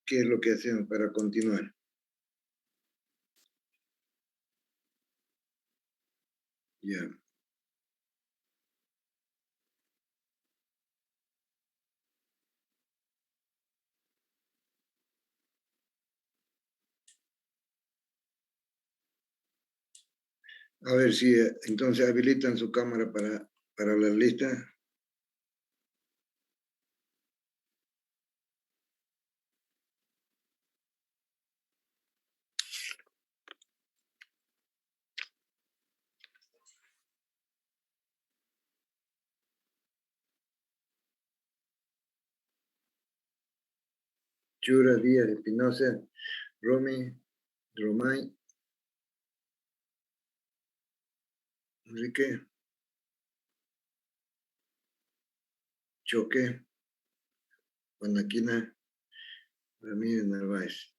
qué es lo que hacemos para continuar. Ya. A ver si entonces habilitan su cámara para la lista. Chura, Díaz, Espinosa, Romay, Enrique, Choque, Juanaquina, Ramírez Narváez.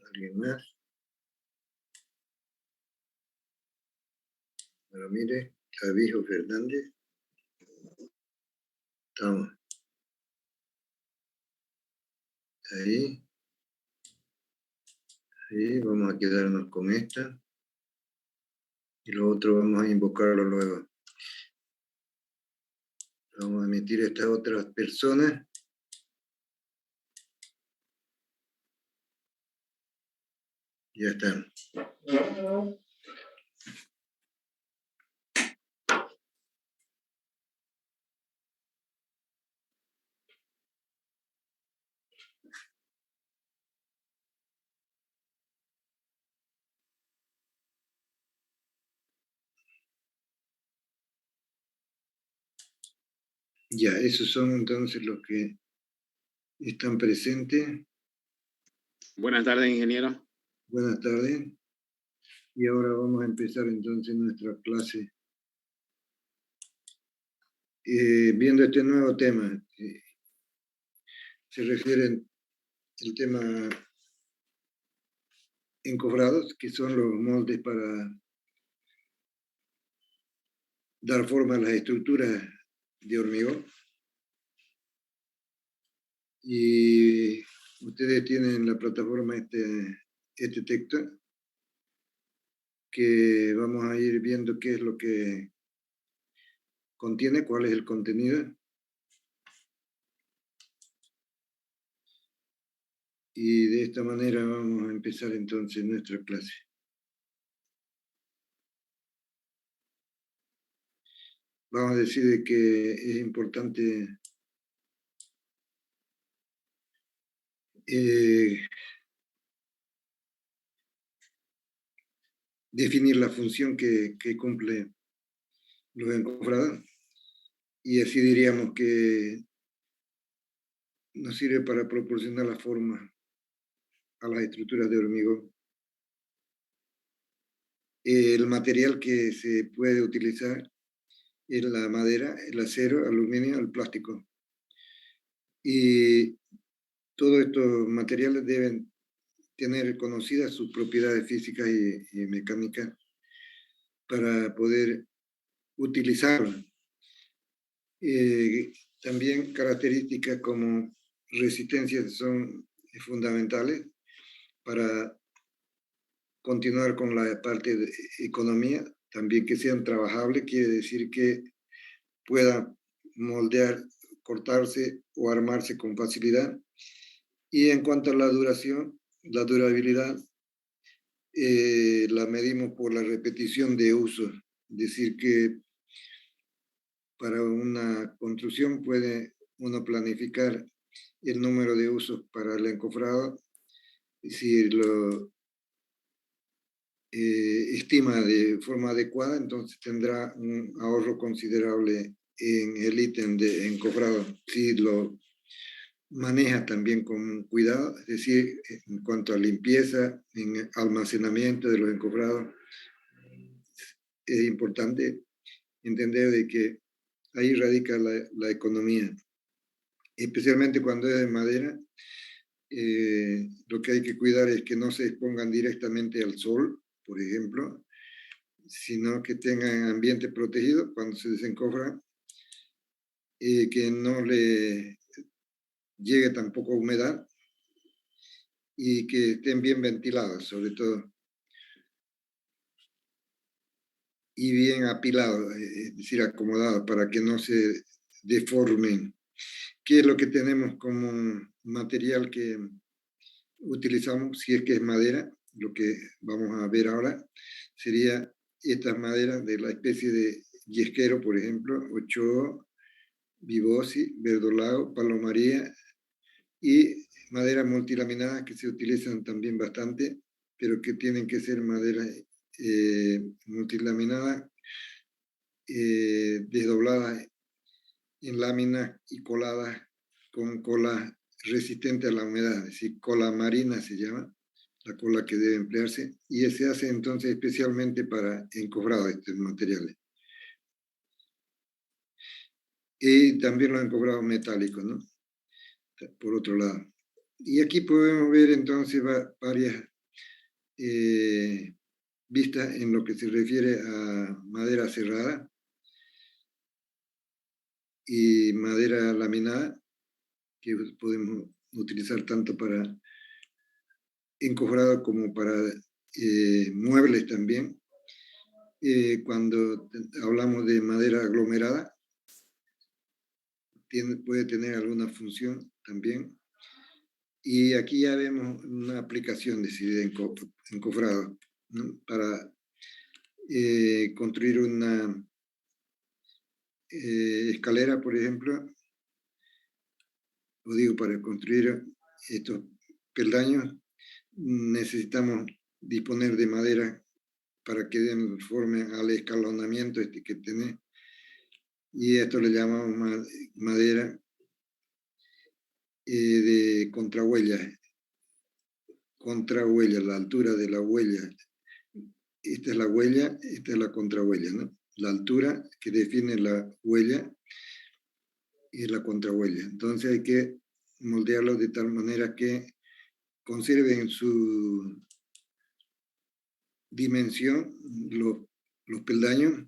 ¿Alguien más? Ramírez, Clavijo Fernández. Estamos. Ahí. Ahí, vamos a quedarnos con esta. Y lo otro vamos a invocarlo luego. Vamos a emitir a estas otras personas. Ya están. Ya, esos son entonces los que están presentes. Buenas tardes, ingeniero. Buenas tardes. Y ahora vamos a empezar entonces nuestra clase. Viendo este nuevo tema, se refiere al tema encofrados, que son los moldes para dar forma a las estructuras de hormigón. Y ustedes tienen en la plataforma este texto, que vamos a ir viendo qué es lo que contiene, cuál es el contenido. Y de esta manera vamos a empezar entonces nuestra clase. Vamos a decir de que es importante definir la función que cumple los encofrados, y así diríamos que nos sirve para proporcionar la forma a las estructuras de hormigón. El material que se puede utilizar es la madera, el acero, el aluminio, el plástico. Y todos estos materiales deben tener conocidas sus propiedades físicas y mecánicas para poder utilizarlo. También características como resistencia son fundamentales para continuar con la parte de economía. También que sean trabajables, quiere decir que puedan moldear, cortarse o armarse con facilidad. Y en cuanto a la duración, la durabilidad, la medimos por la repetición de uso. Es decir, que para una construcción puede uno planificar el número de usos para el encofrado. Si lo estima de forma adecuada, entonces tendrá un ahorro considerable en el ítem de encofrado. Si lo maneja también con cuidado, es decir, en cuanto a limpieza, en almacenamiento de los encofrados, es importante entender de que ahí radica la economía, especialmente cuando es de madera. Lo que hay que cuidar es que no se expongan directamente al sol, por ejemplo, sino que tengan ambiente protegido cuando se desencofran, que no le llegue tampoco humedad y que estén bien ventilados, sobre todo, y bien apilados, es decir, acomodados para que no se deformen. ¿Qué es lo que tenemos como material que utilizamos? Si es que es madera, lo que vamos a ver ahora sería estas maderas de la especie de yesquero, por ejemplo, ochoa, vibosi, verdolago, palomaría y maderas multilaminadas que se utilizan también bastante, pero que tienen que ser maderas multilaminadas, desdobladas en láminas y coladas con cola resistente a la humedad, es decir, cola marina se llama, la cola que debe emplearse, y se hace entonces especialmente para encofrado estos materiales. Y también los encobrados metálicos, ¿no? Por otro lado. Y aquí podemos ver entonces varias vistas en lo que se refiere a madera cerrada y madera laminada, que podemos utilizar tanto para encofrado como para muebles también. Cuando hablamos de madera aglomerada, puede tener alguna función también. Y aquí ya vemos una aplicación de encofrado, ¿no? Para construir una escalera, por ejemplo, o digo, para construir estos peldaños, necesitamos disponer de madera para que den forma al escalonamiento que tiene. Y esto le llamamos madera de contrahuella. Contrahuella, la altura de la huella. Esta es la huella, esta es la contrahuella, ¿no? La altura que define la huella y la contrahuella. Entonces hay que moldearlo de tal manera que conserven su dimensión los peldaños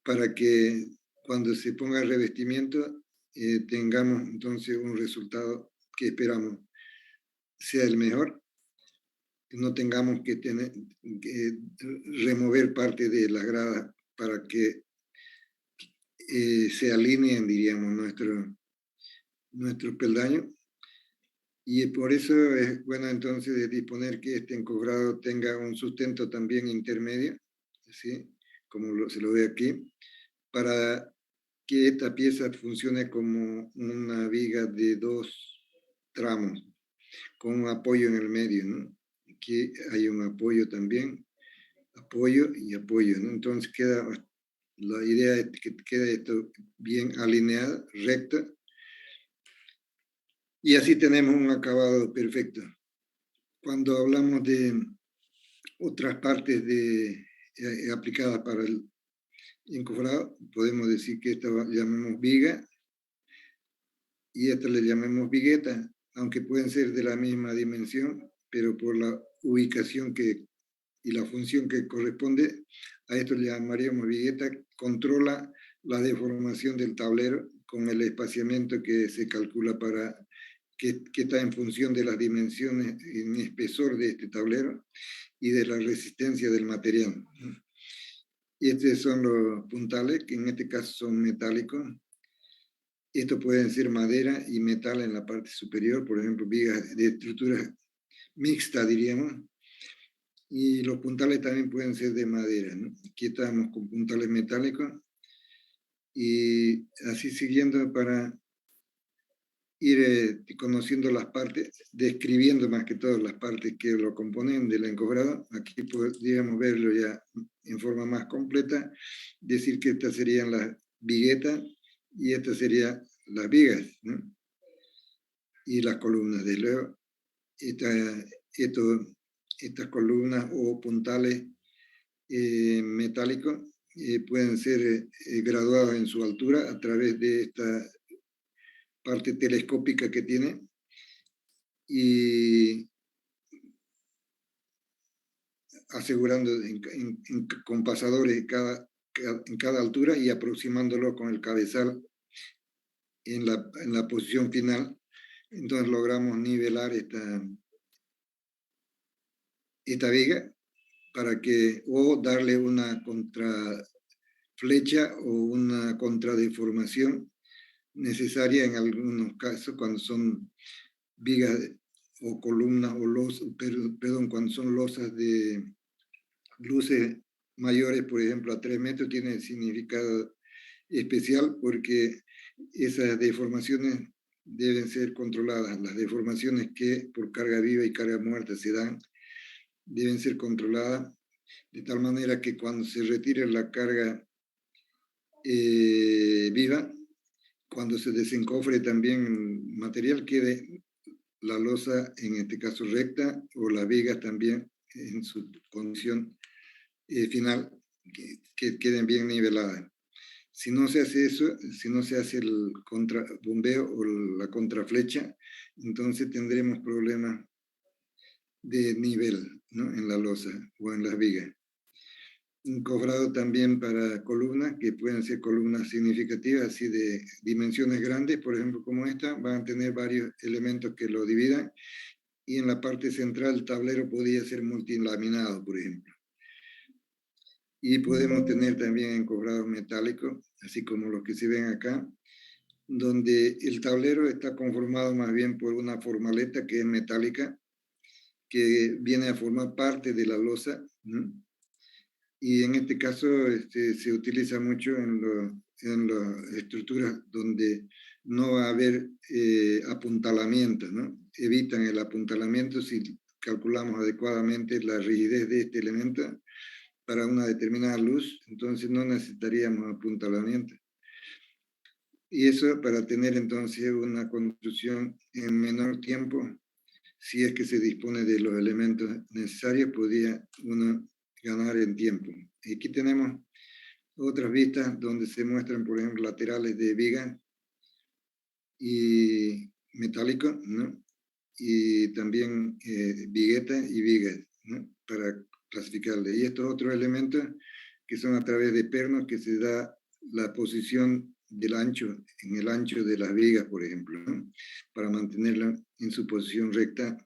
para que cuando se ponga el revestimiento tengamos entonces un resultado que esperamos sea el mejor, no tengamos que remover parte de las gradas para que se alineen, diríamos, nuestros peldaños. Y por eso es bueno entonces disponer que este encofrado tenga un sustento también intermedio, ¿sí? Como se lo ve aquí, para que esta pieza funcione como una viga de 2 tramos, con un apoyo en el medio, ¿no? Aquí hay un apoyo también, apoyo y apoyo, ¿no? Entonces la idea es que quede esto bien alineado, recto, y así tenemos un acabado perfecto. Cuando hablamos de otras partes aplicadas para el encofrado, podemos decir que esta llamemos viga y esta le llamemos vigueta, aunque pueden ser de la misma dimensión, pero por la ubicación y la función que corresponde, a esto le llamaríamos vigueta, controla la deformación del tablero con el espaciamiento que se calcula que está en función de las dimensiones en espesor de este tablero y de la resistencia del material. Y estos son los puntales, que en este caso son metálicos. Estos pueden ser madera y metal en la parte superior, por ejemplo, vigas de estructura mixta, diríamos. Y los puntales también pueden ser de madera, ¿no? Aquí estamos con puntales metálicos. Y así siguiendo para ir conociendo las partes, describiendo más que todo las partes que lo componen del encofrado. Aquí podríamos verlo ya en forma más completa, decir que estas serían las viguetas y estas serían las vigas, ¿no? Y las columnas. Desde luego, estas columnas o puntales metálicos pueden ser graduados en su altura a través de esta parte telescópica que tiene y asegurando con pasadores en cada altura y aproximándolo con el cabezal en la posición final Entonces logramos nivelar esta viga para que, o darle una contraflecha o una contradeformación necesaria en algunos casos cuando son vigas o columnas o perdón, cuando son losas de luces mayores, por ejemplo, a 3 metros, tiene significado especial porque esas deformaciones deben ser controladas. Las deformaciones que por carga viva y carga muerta se dan deben ser controladas de tal manera que cuando se retire la carga viva, cuando se desencofre también el material, quede la losa, en este caso recta, o las vigas también en su condición final, que queden bien niveladas. Si no se hace eso, si no se hace el contrabombeo o la contraflecha, entonces tendremos problemas de nivel, ¿no?, en la losa o en las vigas. Encofrado también para columnas, que pueden ser columnas significativas, así de dimensiones grandes, por ejemplo, como esta, van a tener varios elementos que lo dividan, y en la parte central el tablero podría ser multilaminado, por ejemplo. Y podemos tener también encofrados metálicos, así como los que se ven acá, donde el tablero está conformado más bien por una formaleta que es metálica, que viene a formar parte de la losa, ¿no? Y en este caso se utiliza mucho en las estructuras donde no va a haber apuntalamiento, ¿no? Evitan el apuntalamiento si calculamos adecuadamente la rigidez de este elemento para una determinada luz, entonces no necesitaríamos apuntalamiento. Y eso para tener entonces una construcción en menor tiempo, si es que se dispone de los elementos necesarios, podría uno ganar en tiempo. Aquí tenemos otras vistas donde se muestran, por ejemplo, laterales de viga y metálico, ¿no? Y también vigueta y vigas, ¿no?, para clasificarle. Y estos otros elementos que son a través de pernos que se da la posición del ancho, en el ancho de las vigas, por ejemplo, ¿no?, para mantenerla en su posición recta.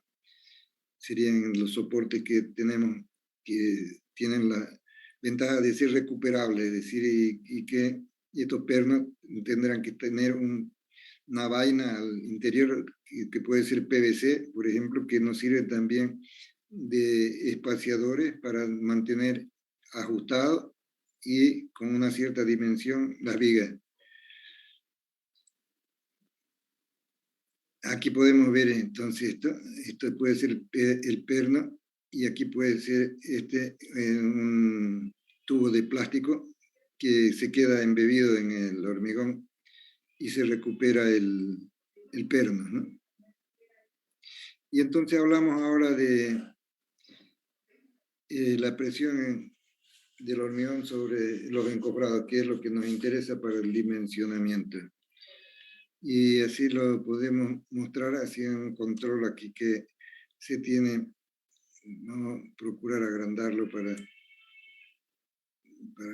Serían los soportes que tenemos, que tienen la ventaja de ser recuperables, es decir, y que estos pernos tendrán que tener una vaina al interior que puede ser PVC, por ejemplo, que nos sirve también de espaciadores para mantener ajustado y con una cierta dimensión las vigas. Aquí podemos ver entonces esto puede ser el perno, y aquí puede ser un tubo de plástico que se queda embebido en el hormigón y se recupera el perno, ¿no? Y entonces hablamos ahora de la presión del hormigón sobre los encofrados, que es lo que nos interesa para el dimensionamiento. Y así lo podemos mostrar haciendo un control aquí que se tiene. Vamos a procurar agrandarlo para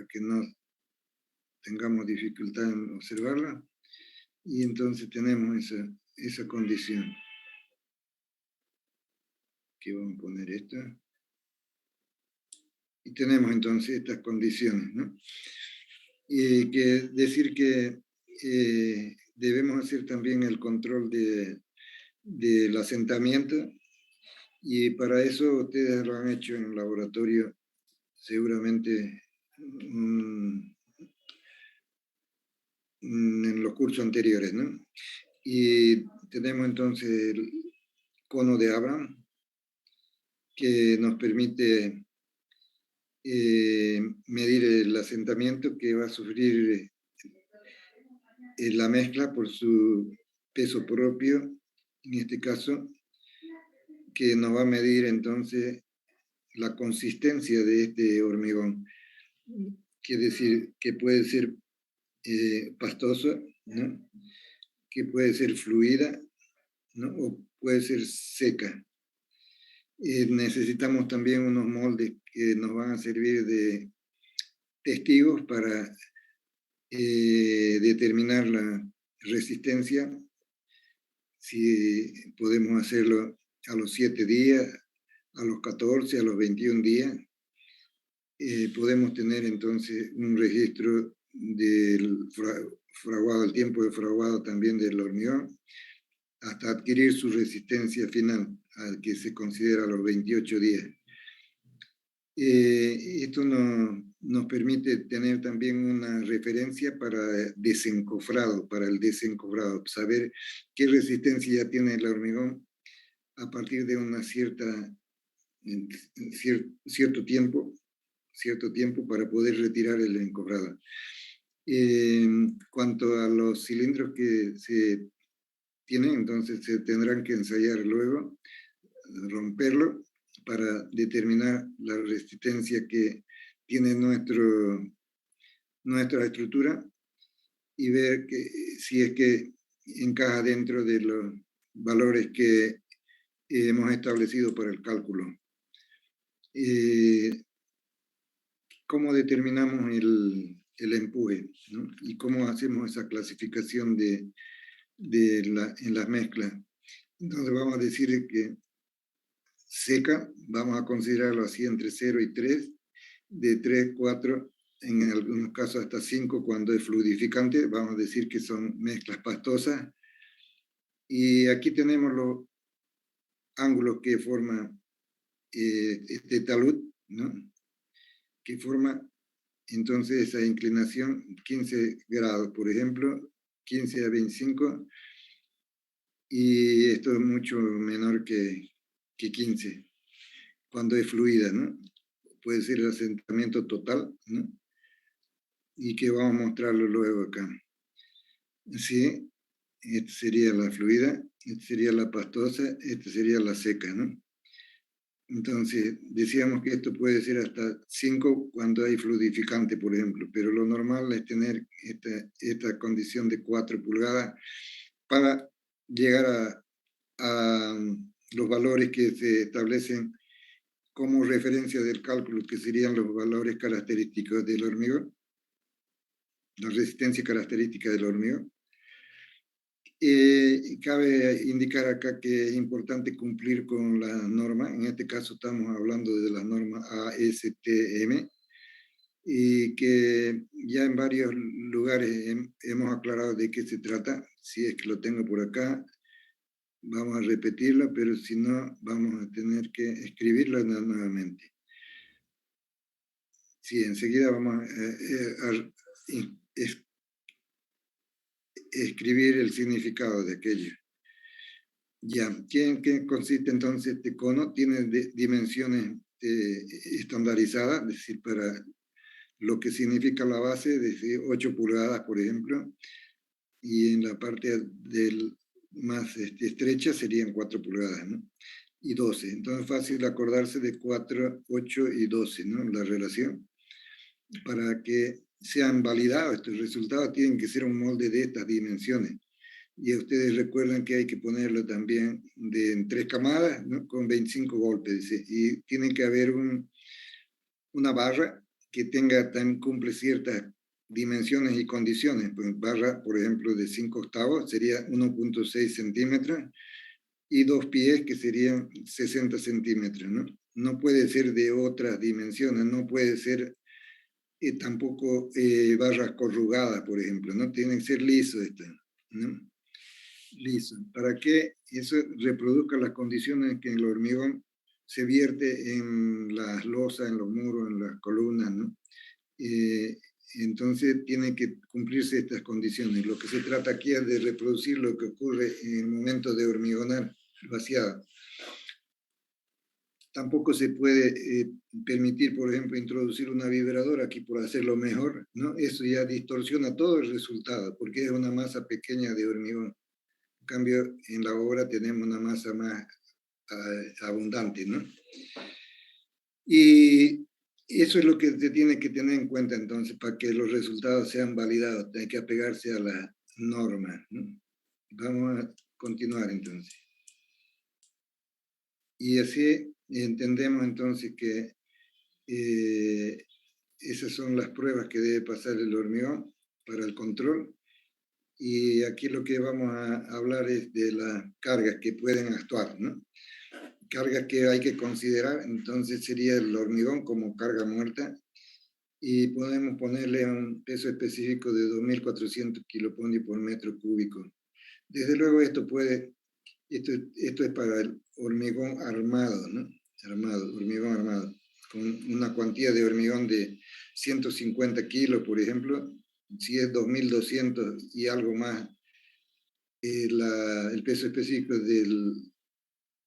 que no tengamos dificultad en observarla. Y entonces tenemos esa condición. Aquí vamos a poner esta. Y tenemos entonces estas condiciones, ¿no? Y que decir que debemos hacer también el control del asentamiento, y para eso ustedes lo han hecho en el laboratorio seguramente en los cursos anteriores, ¿no? Y tenemos entonces el cono de Abraham, que nos permite medir el asentamiento que va a sufrir la mezcla por su peso propio, en este caso, que nos va a medir entonces la consistencia de este hormigón. Quiere decir que puede ser pastoso, ¿no?, que puede ser fluida, ¿no?, o puede ser seca. Necesitamos también unos moldes que nos van a servir de testigos para determinar la resistencia, si podemos hacerlo a los 7 días, a los 14, a los 21 días. Podemos tener entonces un registro del fraguado, el tiempo de fraguado también del hormigón, hasta adquirir su resistencia final, al que se considera los 28 días. Esto nos permite tener también una referencia para desencofrado, para el desencofrado, saber qué resistencia ya tiene el hormigón a partir de una cierto tiempo para poder retirar el encofrado. Cuanto a los cilindros que se tienen, entonces se tendrán que ensayar luego, romperlo para determinar la resistencia que tiene nuestra estructura y ver si es que encaja dentro de los valores que hemos establecido para el cálculo. ¿Cómo determinamos el empuje, ¿no? Y cómo hacemos esa clasificación en las mezclas? Entonces vamos a decir que seca, vamos a considerarlo así entre 0 y 3, de 3, 4, en algunos casos hasta 5 cuando es fluidificante, vamos a decir que son mezclas pastosas. Y aquí tenemos los ángulos que forma este talud, ¿no? Que forma entonces esa inclinación 15 grados, por ejemplo, 15 a 25, y esto es mucho menor que 15, cuando es fluida, ¿no? Puede ser el asentamiento total, ¿no? Y que vamos a mostrarlo luego acá. Sí, esta sería la fluida, esta sería la pastosa, esta sería la seca, ¿no? Entonces, decíamos que esto puede ser hasta 5 cuando hay fluidificante, por ejemplo, pero lo normal es tener esta condición de 4 pulgadas para llegar a los valores que se establecen como referencia del cálculo, que serían los valores característicos del hormigón, la resistencia característica del hormigón. Cabe indicar acá que es importante cumplir con la norma, en este caso estamos hablando de la norma ASTM, y que ya en varios lugares hemos aclarado de qué se trata. Si es que lo tengo por acá, vamos a repetirlo, pero si no, vamos a tener que escribirlo nuevamente. Sí, enseguida vamos a escribir el significado de aquello. Ya, ¿qué consiste entonces este cono? Tiene dimensiones estandarizadas, es decir, para lo que significa la base, es decir, 8 pulgadas, por ejemplo, y en la parte más estrecha serían 4 pulgadas, ¿no? Y 12. Entonces, fácil acordarse de 4, 8 y 12, ¿no? La relación. Para que sean validados estos resultados, tienen que ser un molde de estas dimensiones. Y ustedes recuerdan que hay que ponerlo también en 3 camadas, ¿no? Con 25 golpes. Y tiene que haber una barra que cumple ciertas dimensiones y condiciones. Pues barra, por ejemplo, de 5 octavos sería 1.6 centímetros y 2 pies que serían 60 centímetros, ¿no? No puede ser de otras dimensiones, no puede ser tampoco barras corrugadas, por ejemplo, ¿no? Tiene que ser liso esto, ¿no? Liso, para que eso reproduzca las condiciones en que el hormigón se vierte en las losas, en los muros, en las columnas, ¿no? Entonces tienen que cumplirse estas condiciones. Lo que se trata aquí es de reproducir lo que ocurre en el momento de hormigonar vaciado. Tampoco se puede permitir, por ejemplo, introducir una vibradora aquí por hacerlo mejor, ¿no? Eso ya distorsiona todo el resultado, porque es una masa pequeña de hormigón. En cambio, en la obra tenemos una masa más abundante, ¿no? Y eso es lo que se tiene que tener en cuenta entonces para que los resultados sean validados. Hay que apegarse a la norma, ¿no? Vamos a continuar entonces. Y así entendemos entonces que esas son las pruebas que debe pasar el hormigón para el control. Y aquí lo que vamos a hablar es de las cargas que pueden actuar, ¿no? Cargas que hay que considerar, entonces sería el hormigón como carga muerta, y podemos ponerle un peso específico de 2.400 kiloponios por metro cúbico. Desde luego esto es para el hormigón armado, ¿no? Hormigón armado, con una cuantía de hormigón de 150 kilos, por ejemplo. Si es 2.200 y algo más, el peso específico del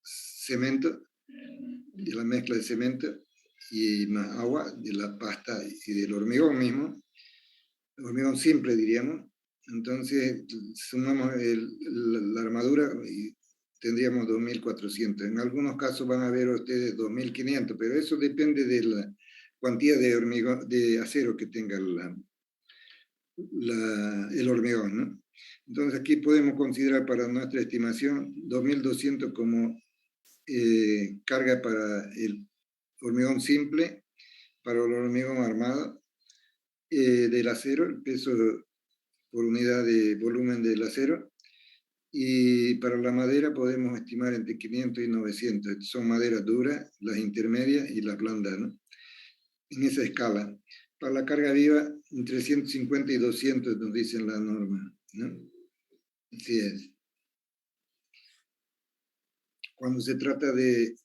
cemento, de la mezcla de cemento y más agua, de la pasta y del hormigón mismo, hormigón simple diríamos. Entonces sumamos la armadura y tendríamos 2.400. En algunos casos van a ver ustedes 2.500, pero eso depende de la cantidad de hormigón, de acero que tenga el hormigón, ¿no? Entonces aquí podemos considerar para nuestra estimación 2.200 como carga para el hormigón simple, para el hormigón armado, del acero, el peso por unidad de volumen del acero, y para la madera podemos estimar entre 500 y 900. Son maderas duras, las intermedias y las blandas, ¿no? En esa escala. Para la carga viva, entre 150 y 200 nos dicen la norma, ¿no? Así es. Cuando se trata de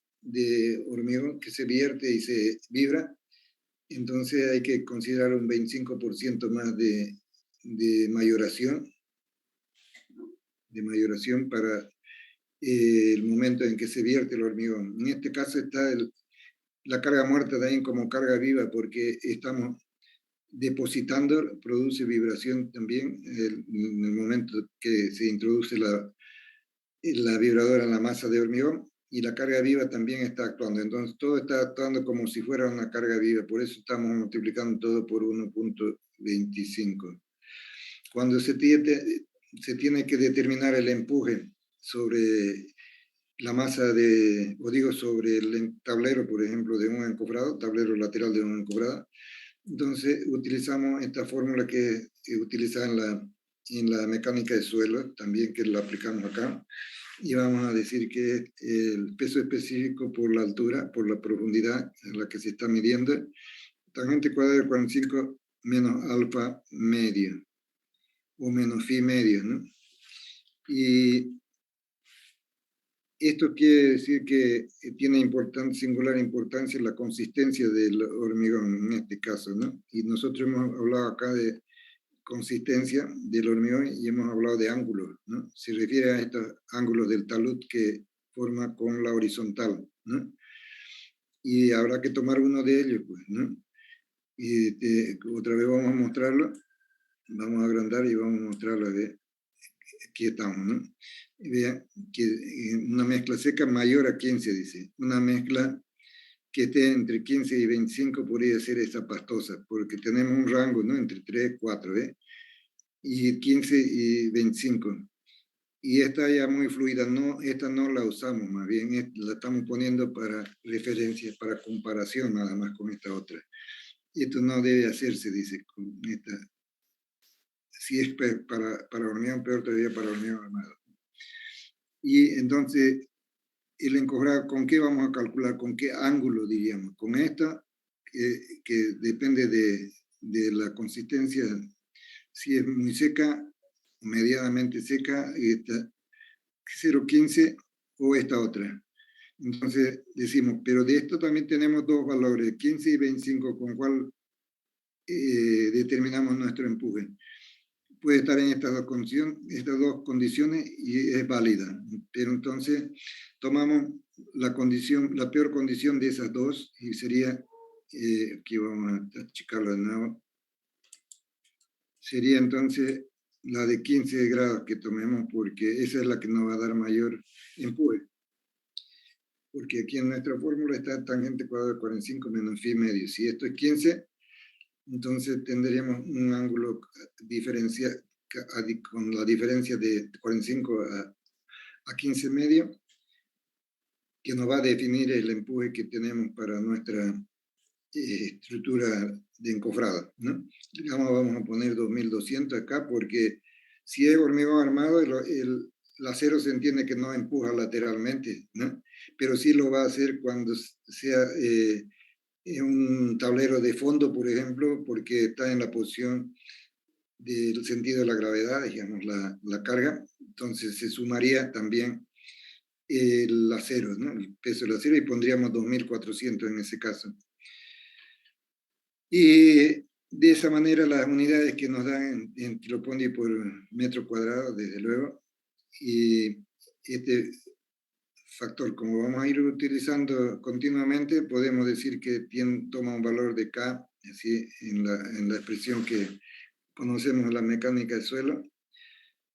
hormigón que se vierte y se vibra, entonces hay que considerar un 25% más de mayoración, para el momento en que se vierte el hormigón. En este caso está la carga muerta también como carga viva, porque estamos depositando, produce vibración también en el momento que se introduce la vibradora en la masa de hormigón, y la carga viva también está actuando. Entonces todo está actuando como si fuera una carga viva, por eso estamos multiplicando todo por 1.25. Cuando se tiene que determinar el empuje sobre la masa sobre el tablero, por ejemplo, de un encofrado, tablero lateral de un encofrado, entonces utilizamos esta fórmula que utiliza en la mecánica de suelo, también que la aplicamos acá, y vamos a decir que el peso específico por la altura, por la profundidad en la que se está midiendo, tangente cuadrada de 45 menos alfa medio, o menos phi medio, ¿no? Y esto quiere decir que tiene singular importancia la consistencia del hormigón en este caso, ¿no? Y nosotros hemos hablado acá de consistencia del hormigón y hemos hablado de ángulos, ¿no? Se refiere a estos ángulos del talud que forma con la horizontal, ¿no? Y habrá que tomar uno de ellos, pues, ¿no? Y otra vez vamos a mostrarlo, vamos a agrandar y vamos a mostrarlo de aquí estamos, ¿no? Y vean que una mezcla seca mayor a 15, dice. Una mezcla que esté entre 15 y 25 podría ser esa pastosa, porque tenemos un rango, ¿no? Entre 3 y 4, ¿eh? Y 15 y 25. Y esta ya muy fluida, no, esta no la usamos, más bien la estamos poniendo para referencia, para comparación nada más con esta otra. Y esto no debe hacerse, dice, con esta. Si es para hormigón, peor todavía para hormigón armado. Y entonces, el encofrado, ¿con qué vamos a calcular? ¿Con qué ángulo diríamos? Con esta, que depende de la consistencia, si es muy seca, medianamente seca, esta 0,15 o esta otra. Entonces decimos, pero de esto también tenemos dos valores, 15 y 25, con cuál determinamos nuestro empuje. Puede estar en estas dos condiciones y es válida. Pero entonces tomamos la peor condición de esas dos, y sería, aquí vamos a achicarlo de nuevo, sería entonces la de 15 grados que tomemos, porque esa es la que nos va a dar mayor empuje. Porque aquí en nuestra fórmula está tangente cuadrada de 45 menos phi medio. Si esto es 15, entonces tendríamos un ángulo con la diferencia de 45 a 15 medio, que nos va a definir el empuje que tenemos para nuestra estructura de encofrado, ¿no? Digamos, vamos a poner 2.200 acá porque Si es hormigón armado, el acero se entiende que no empuja lateralmente, ¿no? Pero sí lo va a hacer cuando sea un tablero de fondo, por ejemplo, porque está en la posición del sentido de la gravedad, digamos, la carga. Entonces se sumaría también el acero, ¿no? El peso del acero, y pondríamos 2.400 en ese caso. Y de esa manera las unidades que nos dan en kilopondi por metro cuadrado, desde luego, y este factor, como vamos a ir utilizando continuamente, podemos decir que toma un valor de K, así en la expresión que conocemos, la mecánica del suelo,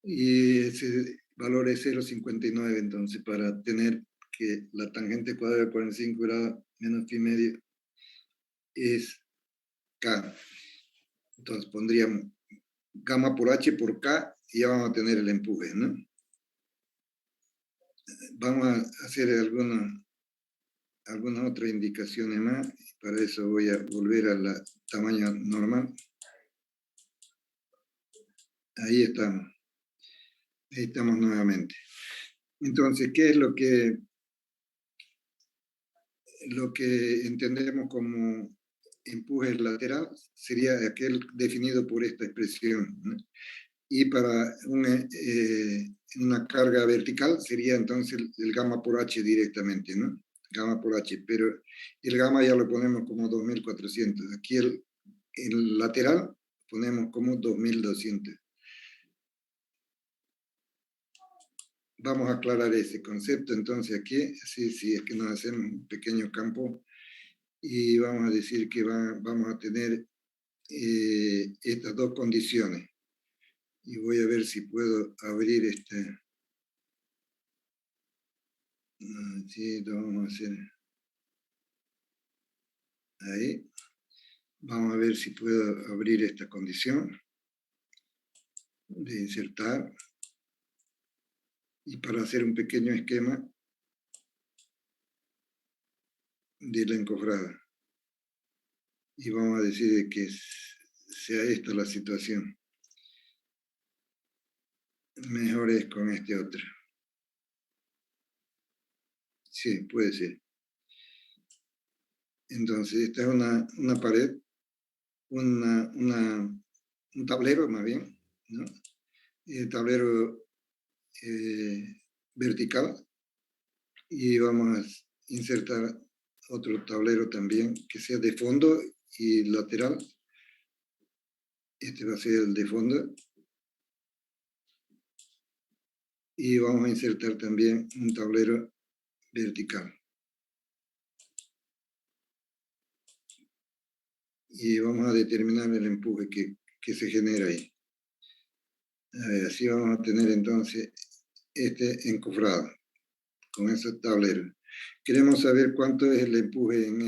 y ese valor es 0,59, entonces para tener que la tangente cuadrada de 45 grados menos pi medio es K. Entonces pondríamos gamma por H por K y ya vamos a tener el empuje, ¿no? Vamos a hacer algunas otras indicaciones más. Para eso voy a volver al tamaño normal. Ahí estamos. Ahí estamos nuevamente. Entonces, ¿qué es lo que entendemos como empuje lateral? Sería aquel definido por esta expresión, ¿no? Y para una carga vertical sería entonces el gamma por H directamente, ¿no? Gamma por H, pero el gamma ya lo ponemos como 2.400. Aquí el lateral ponemos como 2.200. Vamos a aclarar ese concepto entonces aquí, sí, es que nos hacemos un pequeño campo y vamos a decir que vamos a tener estas dos condiciones. Y voy a ver si puedo abrir este. Sí, lo vamos a hacer ahí. Vamos a ver si puedo abrir esta condición de insertar. Y para hacer un pequeño esquema de la encofrada. Y vamos a decir que sea esta la situación. Mejor es con este otro. Sí, puede ser. Entonces, esta es una pared, un tablero más bien, ¿no? El tablero vertical, y vamos a insertar otro tablero también que sea de fondo y lateral. Este va a ser el de fondo. Y vamos a insertar también un tablero vertical. Y vamos a determinar el empuje que se genera ahí. Así vamos a tener entonces este encofrado con esos tableros. Queremos saber cuánto es el empuje en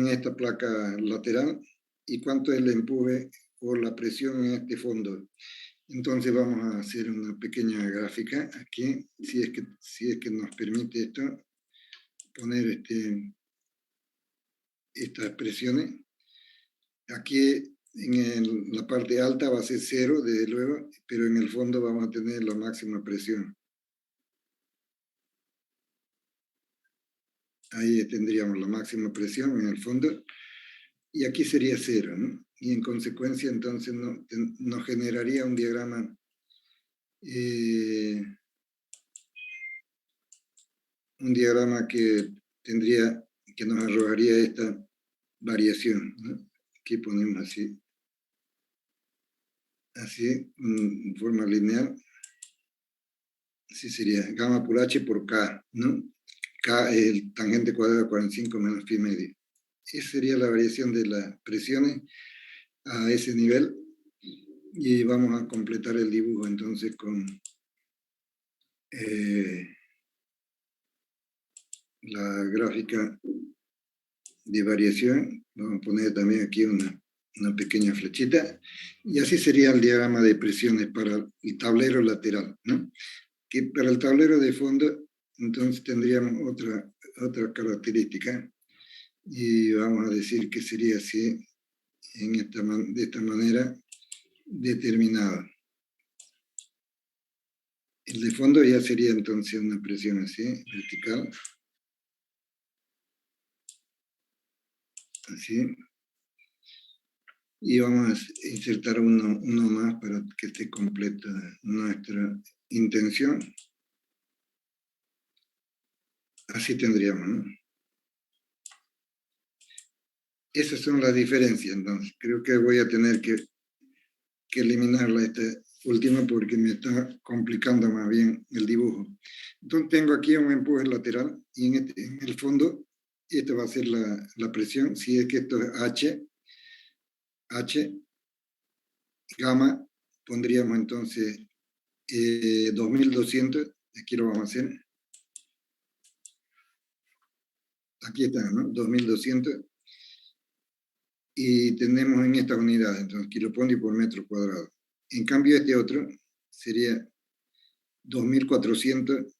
esta placa lateral y cuánto es el empuje o la presión en este fondo. Entonces vamos a hacer una pequeña gráfica aquí, si es que nos permite esto, poner estas presiones. Aquí en la parte alta va a ser 0, desde luego, pero en el fondo vamos a tener la máxima presión. Ahí tendríamos la máxima presión en el fondo, y aquí sería 0, ¿no? Y en consecuencia entonces nos generaría un diagrama que nos arrojaría esta variación, ¿no? Aquí ponemos así, en forma lineal. Así sería gamma por H por K, ¿no? K es el tangente cuadrado de 45 menos pi medio. Esa sería la variación de las presiones a ese nivel. Y vamos a completar el dibujo entonces con la gráfica de variación. Vamos a poner también aquí una pequeña flechita. Y así sería el diagrama de presiones para el tablero lateral, ¿no? Que para el tablero de fondo, entonces tendríamos otra característica. Y vamos a decir que sería así, de esta manera. determinado. El de fondo ya sería entonces una presión así, vertical. Así. Y vamos a insertar uno más para que esté completa nuestra intención. Así tendríamos, ¿no? Esas son las diferencias, entonces. Creo que voy a tener que eliminarla esta última porque me está complicando más bien el dibujo. Entonces tengo aquí un empuje lateral y en el fondo esta va a ser la presión. Si es que esto es H, gamma, pondríamos entonces 2200, aquí lo vamos a hacer. Aquí está, ¿no? 2200. Y tenemos en esta unidad, entonces, kilopondio por metro cuadrado. En cambio, este otro sería 2400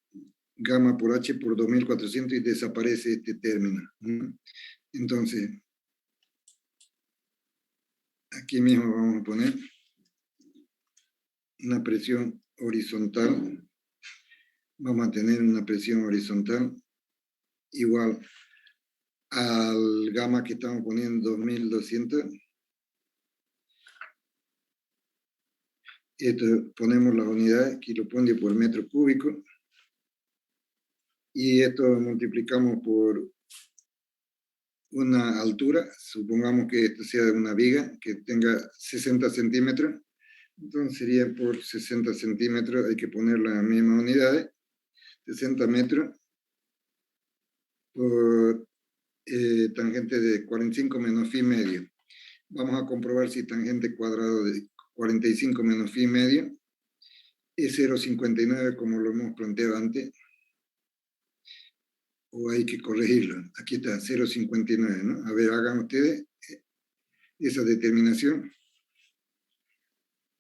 gamma por H por 2400 y desaparece este término, ¿no? Entonces, aquí mismo vamos a poner una presión horizontal. Vamos a tener una presión horizontal igual al gamma que estamos poniendo 2200. Esto ponemos las unidades, kilopondio por metro cúbico. Y esto multiplicamos por una altura, supongamos que esto sea una viga que tenga 60 centímetros, entonces sería por 60 centímetros, hay que poner las mismas unidades, 60 metros por tangente de 45 menos phi medio. Vamos a comprobar si tangente cuadrado de 45 menos phi medio es 0,59 como lo hemos planteado antes, o hay que corregirlo. Aquí está, 0,59, ¿no? A ver, hagan ustedes esa determinación.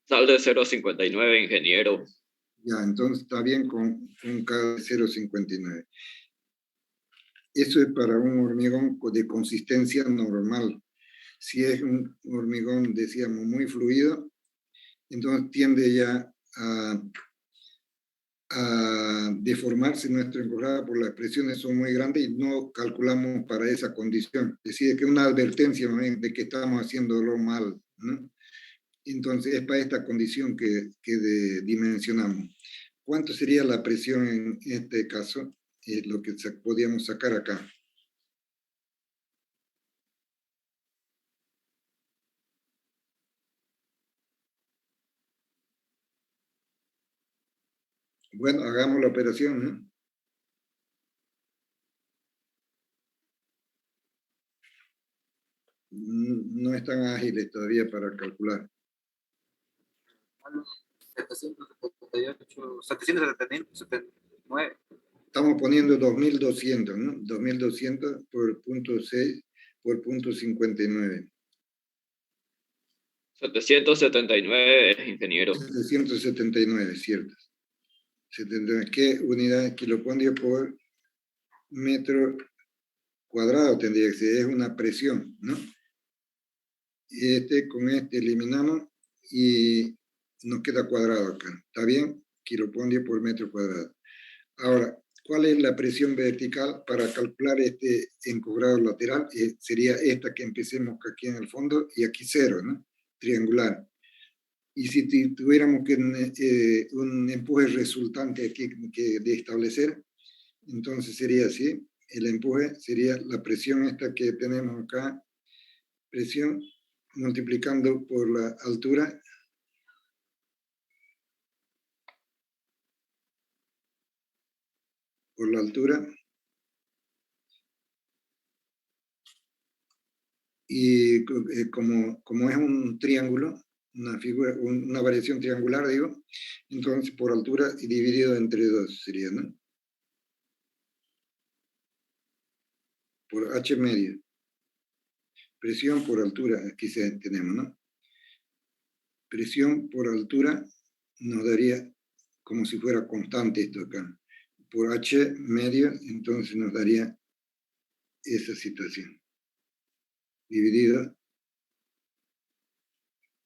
Sal de 0,59, ingeniero. Ya, entonces está bien con K de 0,59. Eso es para un hormigón de consistencia normal. Si es un hormigón, decíamos, muy fluido, entonces tiende ya a deformarse nuestra encojada por las presiones son muy grandes y no calculamos para esa condición. Es decir, que es una advertencia de que estamos haciéndolo mal, ¿no? Entonces es para esta condición que dimensionamos. ¿Cuánto sería la presión en este caso? Es lo que podíamos sacar acá. Bueno, hagamos la operación, ¿no? No están ágiles todavía para calcular. 778, 779. Estamos poniendo 2200, ¿no? 2200 por punto 6 por punto 59. 779, ingeniero. 779, cierto. 79. ¿Qué unidad kilopondio por metro cuadrado tendría que ser? Es una presión, ¿no? Con este eliminamos y nos queda cuadrado acá. ¿Está bien? Kilopondio por metro cuadrado. Ahora, ¿cuál es la presión vertical para calcular este encogrado lateral? Sería esta que empecemos aquí en el fondo y aquí 0, ¿no? Triangular. Y si tuviéramos que un empuje resultante aquí de establecer, entonces sería así. El empuje sería la presión esta que tenemos acá, presión multiplicando por la altura. Por la altura. Y como es un triángulo, una figura, una variación triangular, digo, entonces por altura y dividido entre 2 sería, ¿no? Por H medio. Presión por altura, aquí tenemos, ¿no? Presión por altura nos daría como si fuera constante esto acá. Por H medio, entonces nos daría esa situación. Dividido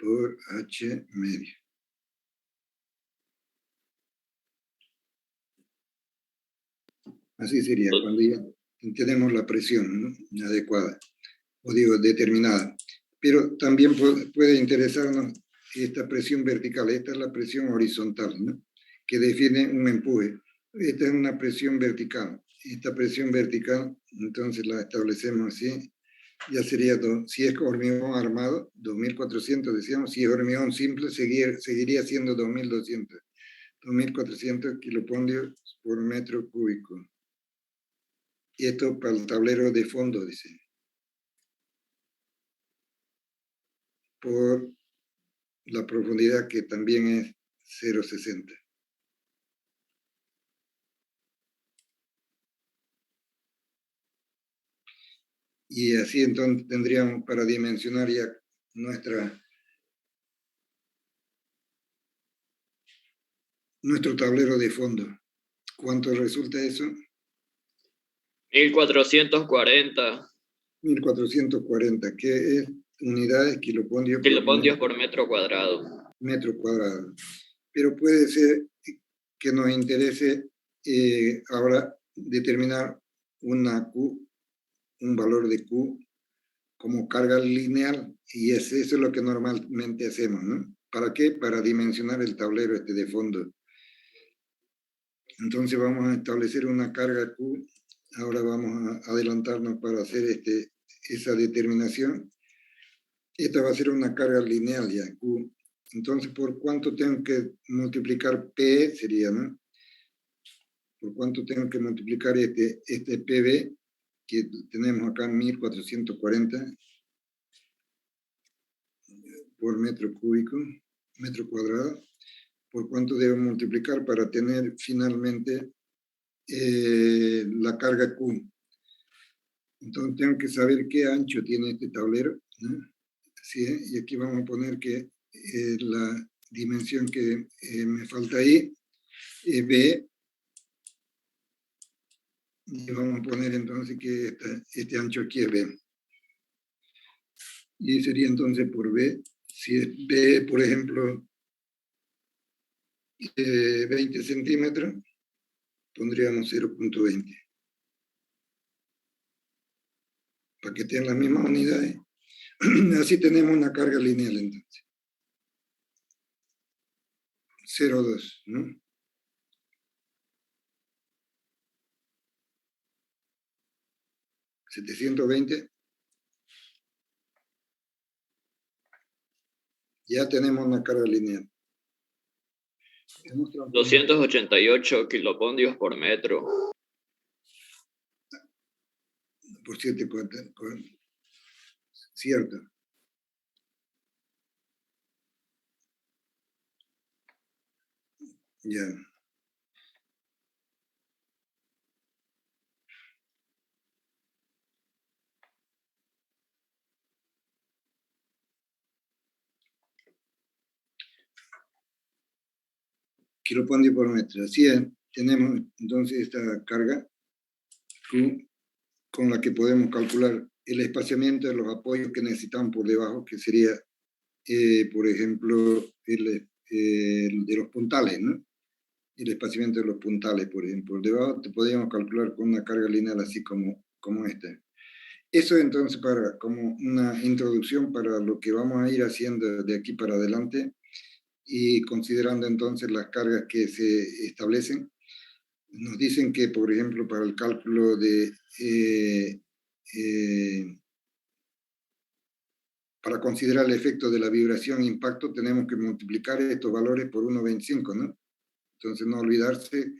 por H medio. Así sería cuando ya tenemos la presión, ¿no?, adecuada, o digo, determinada. Pero también puede interesarnos esta presión vertical. Esta es la presión horizontal, ¿no?, que define un empuje. Esta es una presión vertical. Esta presión vertical, entonces la establecemos así. Ya sería, si es hormigón armado, 2.400, decíamos. Si es hormigón simple, seguiría siendo 2.200. 2.400 kilopondrios por metro cúbico. Y esto para el tablero de fondo, dice. Por la profundidad, que también es 0,60. Y así entonces tendríamos para dimensionar ya nuestro tablero de fondo. ¿Cuánto resulta eso? 1440 1440, que es unidades kilopondrios kilopondrios por metro cuadrado. metro cuadrado. Pero puede ser que nos interese ahora determinar una Q, un valor de Q como carga lineal, y eso es lo que normalmente hacemos, ¿no? ¿Para qué? Para dimensionar el tablero de fondo. Entonces vamos a establecer una carga Q. Ahora vamos a adelantarnos para hacer esa determinación. Esta va a ser una carga lineal ya, Q. Entonces, ¿por cuánto tengo que multiplicar P? Sería, ¿no? ¿Por cuánto tengo que multiplicar este PB, que tenemos acá 1440 por metro cúbico, metro cuadrado? ¿Por cuánto debo multiplicar para tener finalmente la carga Q? Entonces tengo que saber qué ancho tiene este tablero, ¿no? ¿Sí? Y aquí vamos a poner que la dimensión que me falta ahí es B. Y vamos a poner entonces que este ancho aquí es B. Y sería entonces por B. Si es B, por ejemplo, 20 centímetros, pondríamos 0,20. Para que tengan las mismas unidades. Así tenemos una carga lineal entonces. 0,2, ¿no? ¿720? Ya tenemos una carga lineal. 288 kilopondrios por metro. Por 7, cierto. Ya. Kilopondrio por metro. Así es. Tenemos entonces esta carga Q, con la que podemos calcular el espaciamiento de los apoyos que necesitamos por debajo, que sería, por ejemplo, el de los puntales, ¿no? El espaciamiento de los puntales, por ejemplo. Por debajo te podríamos calcular con una carga lineal así como esta. Eso entonces como una introducción para lo que vamos a ir haciendo de aquí para adelante, y considerando entonces las cargas que se establecen. Nos dicen que, por ejemplo, para el cálculo para considerar el efecto de la vibración e impacto, tenemos que multiplicar estos valores por 1,25, ¿no? Entonces, no olvidarse,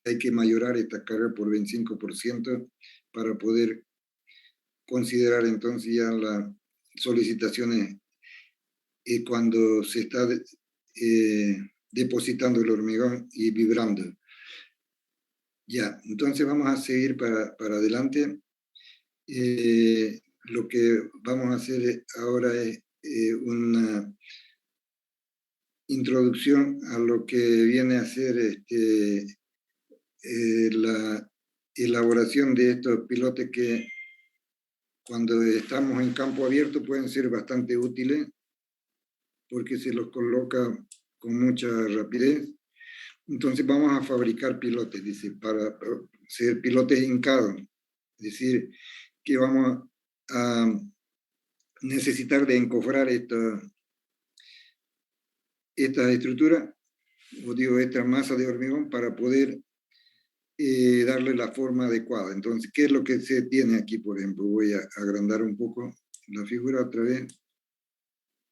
hay que mayorar esta carga por 25% para poder considerar entonces ya las solicitaciones cuando se está depositando el hormigón y vibrando. Ya, entonces vamos a seguir para adelante. Lo que vamos a hacer ahora es una introducción a lo que viene a ser la elaboración de estos pilotes que cuando estamos en campo abierto pueden ser bastante útiles, porque se los coloca con mucha rapidez. Entonces vamos a fabricar pilotes, dice, para ser pilotes hincados. Es decir, que vamos a necesitar de encofrar esta estructura, o digo, esta masa de hormigón para poder darle la forma adecuada. Entonces, ¿qué es lo que se tiene aquí, por ejemplo? Voy a agrandar un poco la figura otra vez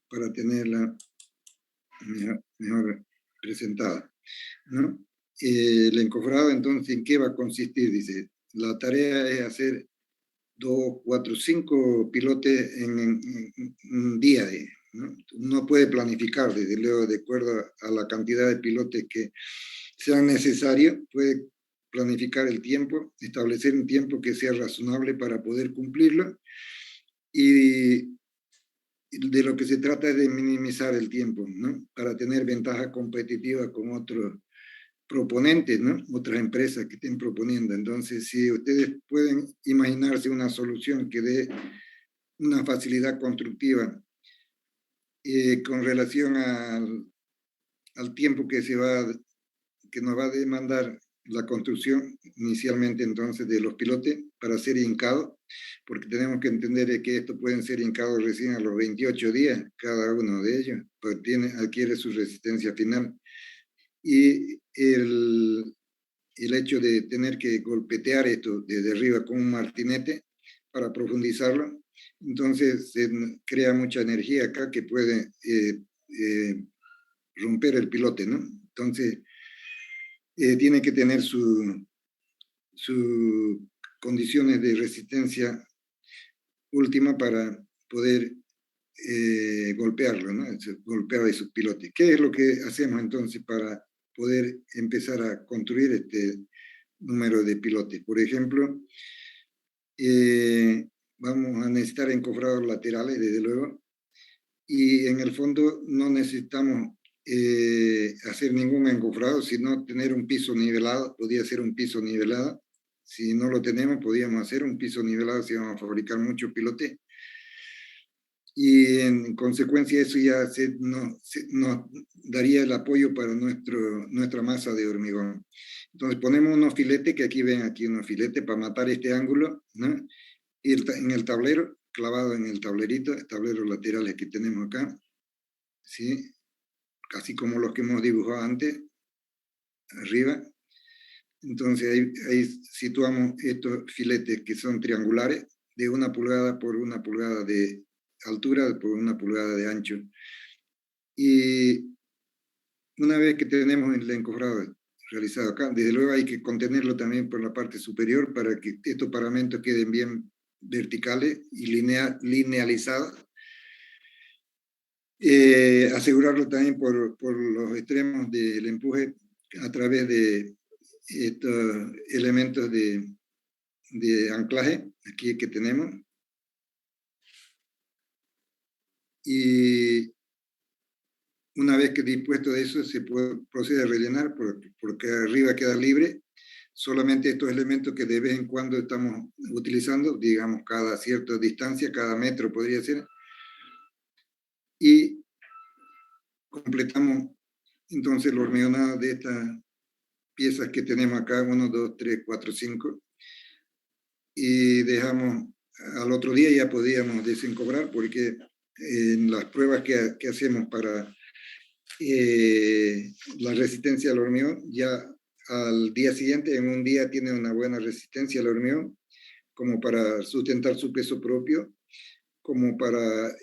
para tenerla mejor presentada, ¿no? El encofrado, entonces, ¿en qué va a consistir? Dice, la tarea es hacer 2, 4, 5 pilotes en un día, ¿no? Uno puede planificar, desde luego, de acuerdo a la cantidad de pilotes que sean necesarios, puede planificar el tiempo, establecer un tiempo que sea razonable para poder cumplirlo, y de lo que se trata es de minimizar el tiempo, ¿no? Para tener ventaja competitiva con otros proponentes, ¿no? Otras empresas que estén proponiendo. Entonces, si ustedes pueden imaginarse una solución que dé una facilidad constructiva con relación al tiempo que nos va a demandar la construcción inicialmente entonces de los pilotes para ser hincados, porque tenemos que entender que estos pueden ser hincados recién a los 28 días, cada uno de ellos, pues adquiere su resistencia final. Y el hecho de tener que golpetear esto desde arriba con un martinete para profundizarlo, entonces se crea mucha energía acá que puede romper el pilote, ¿no? Entonces, tiene que tener sus condiciones de resistencia última para poder golpearlo, ¿no? Golpear a esos pilotes. ¿Qué es lo que hacemos entonces para poder empezar a construir este número de pilotes? Por ejemplo, vamos a necesitar encofrados laterales, desde luego, y en el fondo no necesitamos hacer ningún encofrado, sino tener un piso nivelado. Podría ser un piso nivelado. Si no lo tenemos, podríamos hacer un piso nivelado si vamos a fabricar muchos pilotes. Y en consecuencia eso ya nos daría el apoyo para nuestra masa de hormigón. Entonces ponemos unos filetes, que aquí ven aquí unos filetes para matar este ángulo, ¿no? Y en el tablero, clavado en el tablerito, tableros laterales que tenemos acá, ¿sí? Casi como los que hemos dibujado antes, arriba. Entonces ahí situamos estos filetes que son triangulares, de 1 pulgada por 1 pulgada de altura por 1 pulgada de ancho. Y una vez que tenemos el encofrado realizado acá, desde luego hay que contenerlo también por la parte superior para que estos paramentos queden bien verticales y linealizados. Asegurarlo también por los extremos del empuje a través de estos elementos de anclaje aquí que tenemos. Y una vez que dispuesto de eso, se procede a rellenar porque arriba queda libre. Solamente estos elementos que de vez en cuando estamos utilizando, digamos cada cierta distancia, cada metro podría ser. Y completamos entonces el hormigonado de estas piezas que tenemos acá, 1, 2, 3, 4, 5. Y dejamos, al otro día ya podíamos desencofrar, porque en las pruebas que hacemos para la resistencia al hormigón, ya al día siguiente, en un día tiene una buena resistencia al hormigón, como para sustentar su peso propio, como para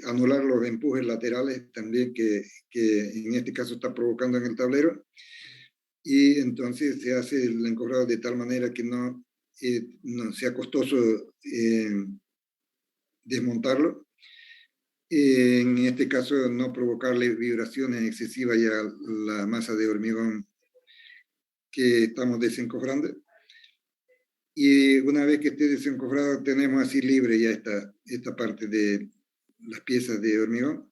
anular los empujes laterales también que en este caso está provocando en el tablero. Y entonces se hace el encofrado de tal manera que no sea costoso desmontarlo. En este caso, no provocarle vibraciones excesivas ya a la masa de hormigón que estamos desencofrando. Y una vez que esté desencofrado, tenemos así libre ya esta parte de las piezas de hormigón.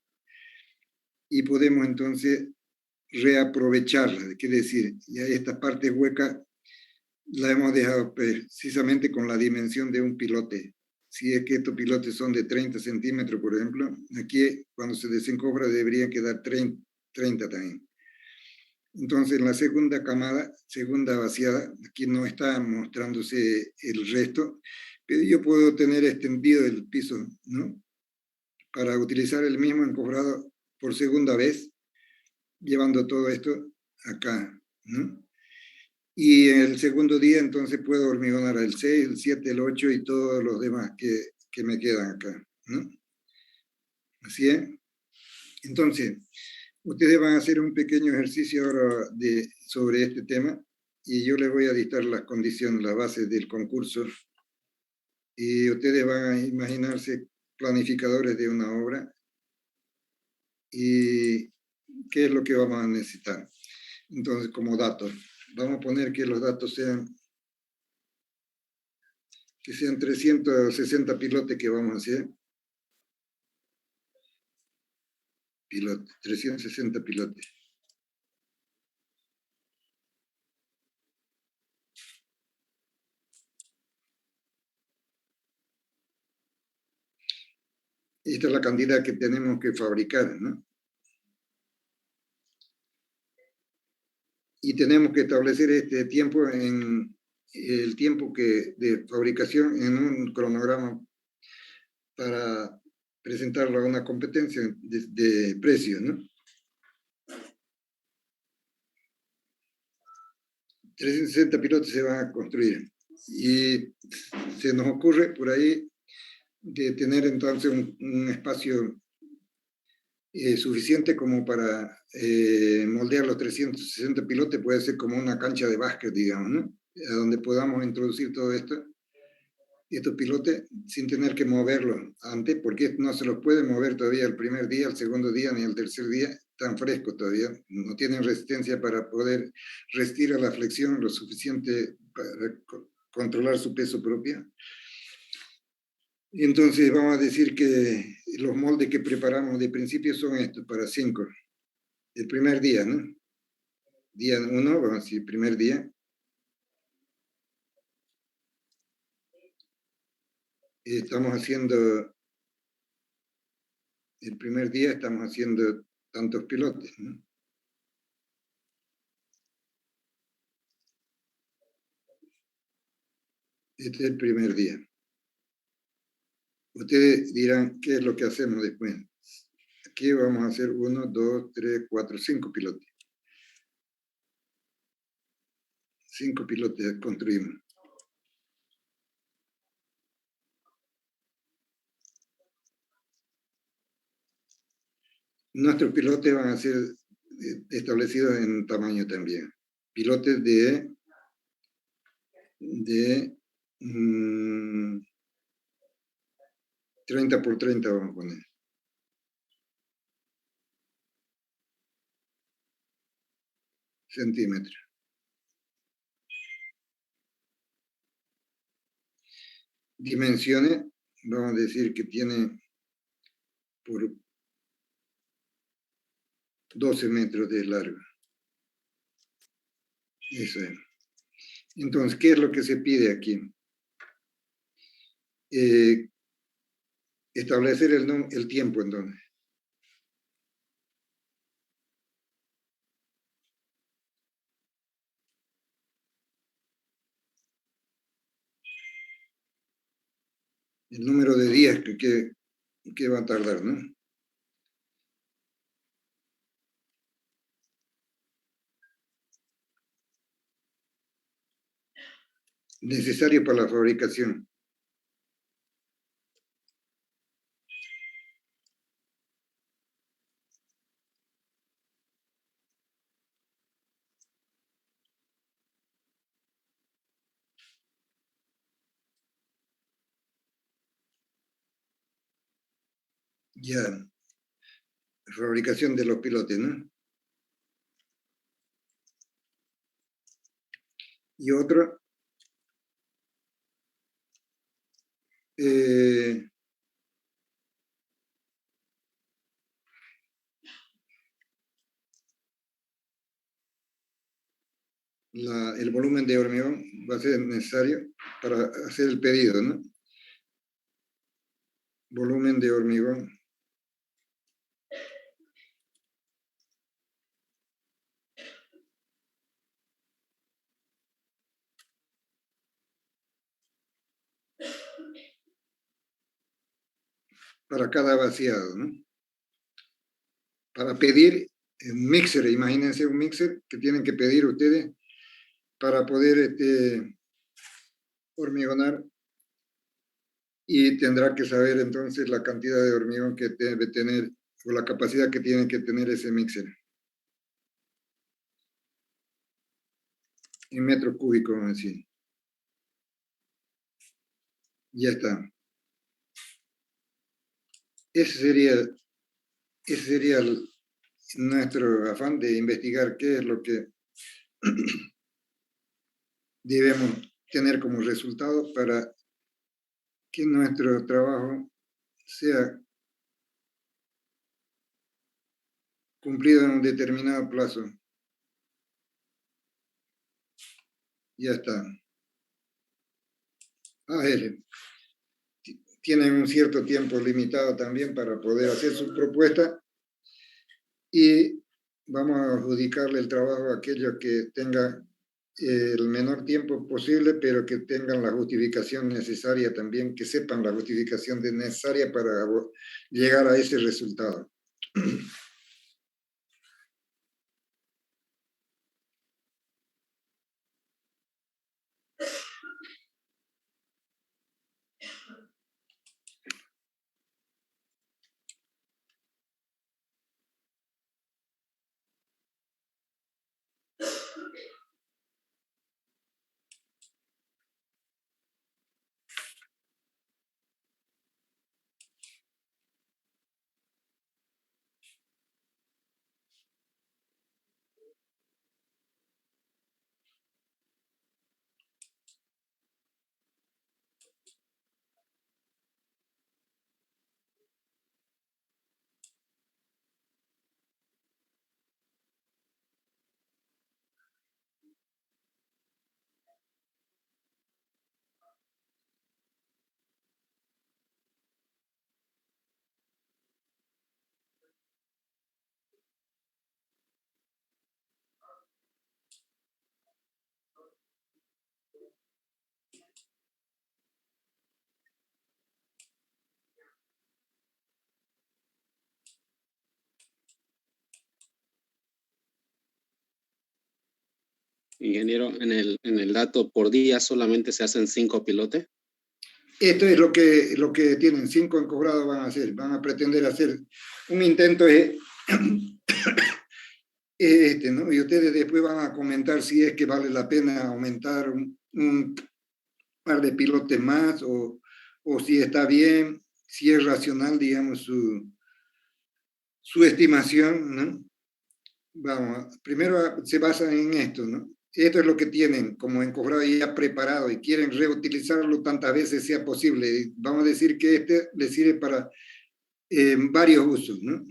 Y podemos entonces reaprovecharla. Quiere decir, ya esta parte hueca la hemos dejado precisamente con la dimensión de un pilote. si es que estos pilotes son de 30 centímetros, por ejemplo, aquí cuando se desencofra deberían quedar 30 también. Entonces, en la segunda camada, segunda vaciada, aquí no está mostrándose el resto, pero yo puedo tener extendido el piso, ¿no? Para utilizar el mismo encofrado por segunda vez, llevando todo esto acá, ¿no? Y en el segundo día, entonces, puedo hormigonar el 6, el 7, el 8 y todos los demás que me quedan acá, ¿no? Así es. Entonces, ustedes van a hacer un pequeño ejercicio ahora sobre este tema y yo les voy a dictar las condiciones, las bases del concurso y ustedes van a imaginarse planificadores de una obra y qué es lo que vamos a necesitar. Entonces, como datos, vamos a poner que los datos sean 360 pilotes que vamos a hacer. Pilotes, 360 pilotes. Esta es la cantidad que tenemos que fabricar, ¿no? Y tenemos que establecer este tiempo en el tiempo de fabricación en un cronograma para presentarlo a una competencia de precios, ¿no? 360 pilotos se van a construir y se nos ocurre por ahí de tener entonces un espacio suficiente como para moldear los 360 pilotes, puede ser como una cancha de básquet, digamos, ¿no? A donde podamos introducir todo esto, estos pilotes, sin tener que moverlos antes, porque no se los puede mover todavía el primer día, el segundo día, ni el tercer día, tan frescos todavía, no tienen resistencia para poder resistir a la flexión lo suficiente para controlar su peso propio. Entonces vamos a decir que los moldes que preparamos de principio son estos, para 5. El primer día, ¿no? Día 1, vamos a decir, primer día. Estamos haciendo, el primer día estamos haciendo tantos pilotes, ¿no? Este es el primer día. Ustedes dirán, ¿qué es lo que hacemos después? Aquí vamos a hacer 1, 2, 3, 4, 5 pilotes. 5 pilotes construimos. Nuestros pilotes van a ser establecidos en tamaño también. Pilotes de 30 por 30 vamos a poner. Centímetros. Dimensiones, vamos a decir que tiene por 12 metros de largo. Eso es. Entonces, ¿qué es lo que se pide aquí? Establecer el tiempo, entonces. El número de días que va a tardar, ¿no? Necesario para la fabricación. Ya, fabricación de los pilotes, ¿no? Y otro, el volumen de hormigón va a ser necesario para hacer el pedido, ¿no? volumen de hormigón. Para cada vaciado, ¿no? Para pedir un mixer, imagínense un mixer que tienen que pedir ustedes para poder hormigonar, y tendrá que saber entonces la cantidad de hormigón que debe tener o la capacidad que tiene que tener ese mixer en metros cúbicos, vamos a decir. Ya está. Ese sería nuestro afán de investigar qué es lo que debemos tener como resultado para que nuestro trabajo sea cumplido en un determinado plazo. Ya está. A ver, tienen un cierto tiempo limitado también para poder hacer sus propuestas y vamos a adjudicarle el trabajo a aquellos que tengan el menor tiempo posible, pero que tengan la justificación necesaria también, que sepan la justificación necesaria para llegar a ese resultado. Ingeniero, en el dato por día solamente se hacen 5 pilotes. Esto es lo que tienen, 5 encobrados van a hacer, van a pretender hacer un intento ¿no? Y ustedes después van a comentar si es que vale la pena aumentar un par de pilotes más o si está bien, si es racional, digamos, su estimación, ¿no? Vamos, primero se basan en esto, ¿no? Esto es lo que tienen como encobrado ya preparado y quieren reutilizarlo tantas veces sea posible. Vamos a decir que este les sirve para varios usos, ¿no?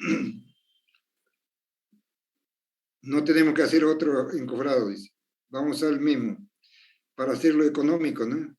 No tenemos que hacer otro encobrado, dice. Vamos al mismo, para hacerlo económico, ¿no?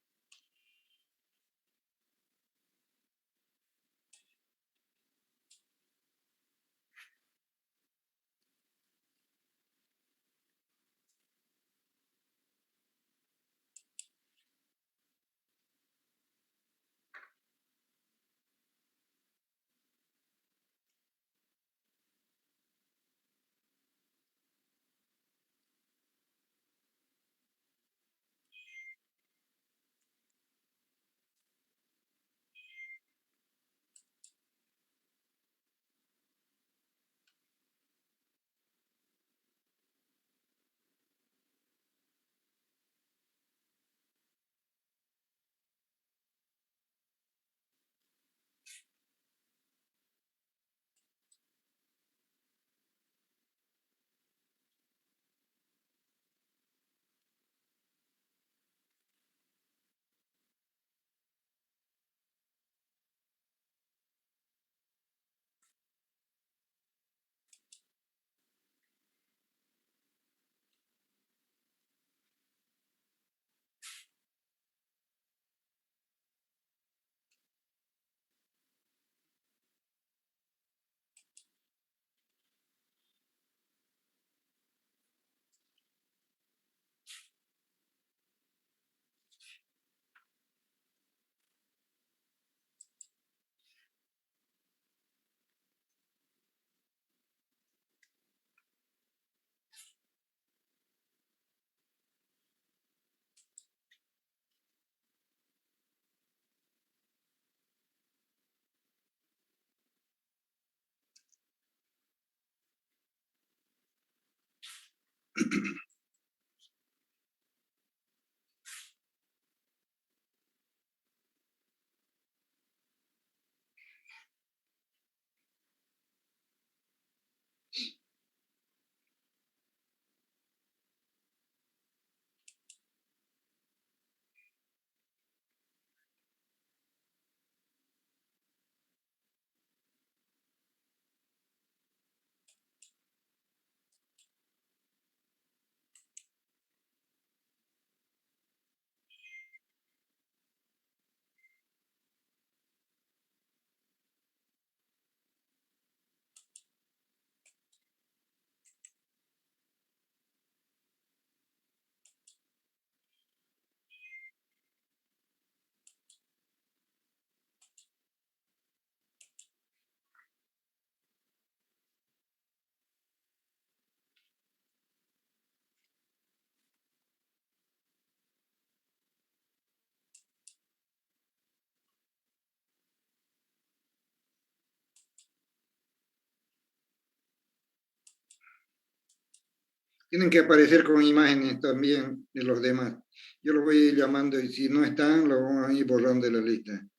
Tienen que aparecer con imágenes también de los demás. Yo los voy a ir llamando y si no están, los vamos a ir borrando de la lista.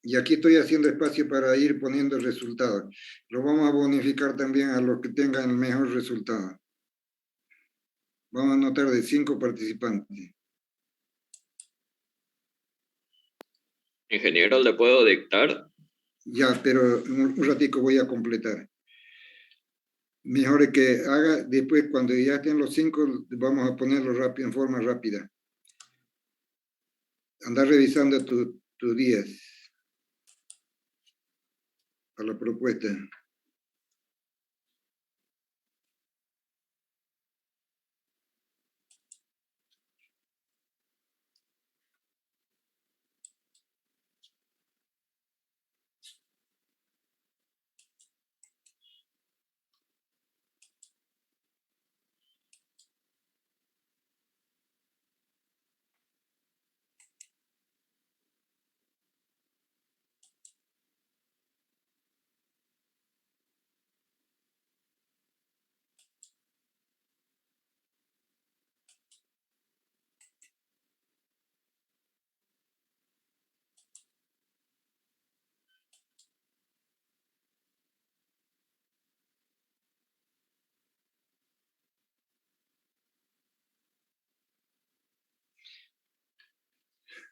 Y aquí estoy haciendo espacio para ir poniendo resultados. Lo vamos a bonificar también a los que tengan el mejor resultado. Vamos a anotar de 5 participantes. Ingeniero, ¿le puedo dictar? Ya, pero un ratico voy a completar. Mejor es que haga, después cuando ya estén los 5, vamos a ponerlo rápido, en forma rápida. Anda revisando tus días a la propuesta.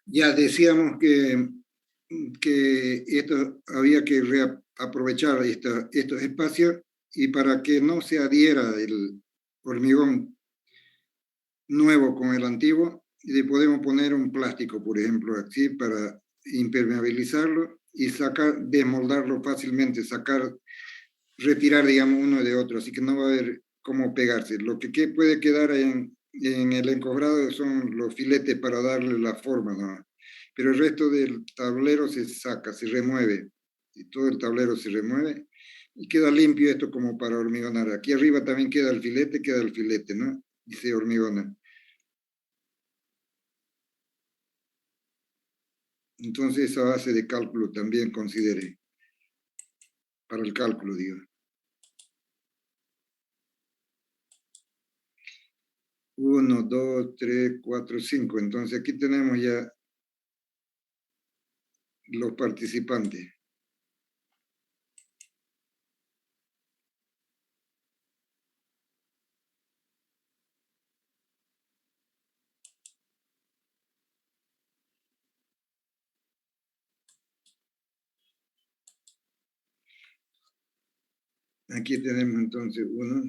Ya decíamos que esto había que aprovechar estos espacios y para que no se adhiera el hormigón nuevo con el antiguo, le podemos poner un plástico, por ejemplo, aquí para impermeabilizarlo y desmoldarlo fácilmente, retirar, digamos, uno de otro, así que no va a haber cómo pegarse. Lo que puede quedar en el encofrado son los filetes para darle la forma, ¿no? Pero el resto del tablero se saca, se remueve, y todo el tablero se remueve, y queda limpio esto como para hormigonar. Aquí arriba también queda el filete, ¿no? Y se hormigona. Entonces esa base de cálculo también considere, para el cálculo, digo. 1, 2, 3, 4, 5. Entonces aquí tenemos ya los participantes. Aquí tenemos entonces 1.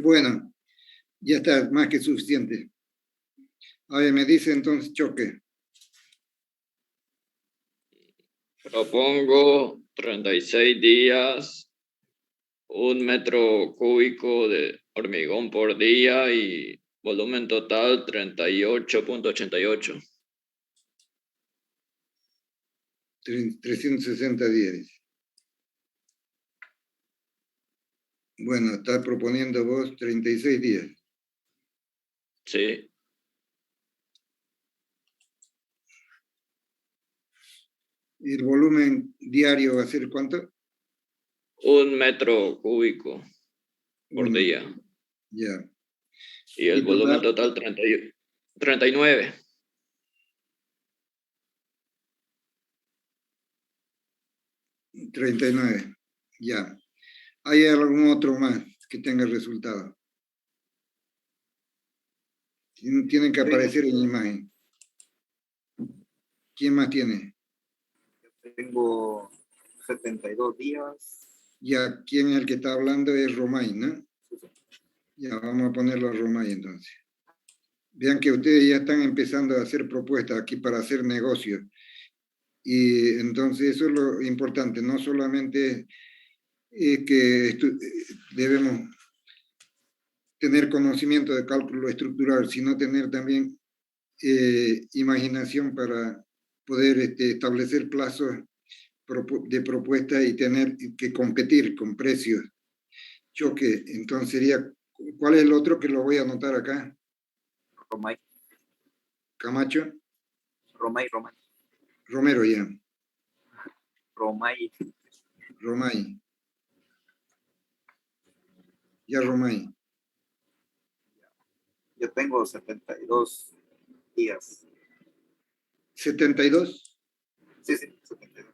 Bueno, ya está más que suficiente. A ver, me dice entonces Choque. Propongo 36 días, 1 metro cúbico de hormigón por día y volumen total 38.88. 360 días. Bueno, está proponiendo vos 36 días. Sí, ¿El volumen diario va a ser cuánto? 1 metro cúbico por Uno. día. Ya. Y el Y volumen total, total 39. 39. Ya. ¿Hay algún otro más que tenga resultado? Tienen que aparecer en la imagen. ¿Quién más tiene? Tengo 72 días. Ya, ¿quién es el que está hablando? Es Romay, ¿no? Ya, vamos a ponerlo a Romay entonces. Vean que ustedes ya están empezando a hacer propuestas aquí para hacer negocios. Y entonces eso es lo importante, no solamente es que debemos tener conocimiento de cálculo estructural, sino tener también imaginación para poder establecer plazos de propuesta y tener que competir con precios. Choque, entonces sería, ¿cuál es el otro que lo voy a anotar acá? Romay, Camacho, Romay, Romero ya, Romay. Romay, ya Romay. Yo tengo 72 días. 72, Sí, 72.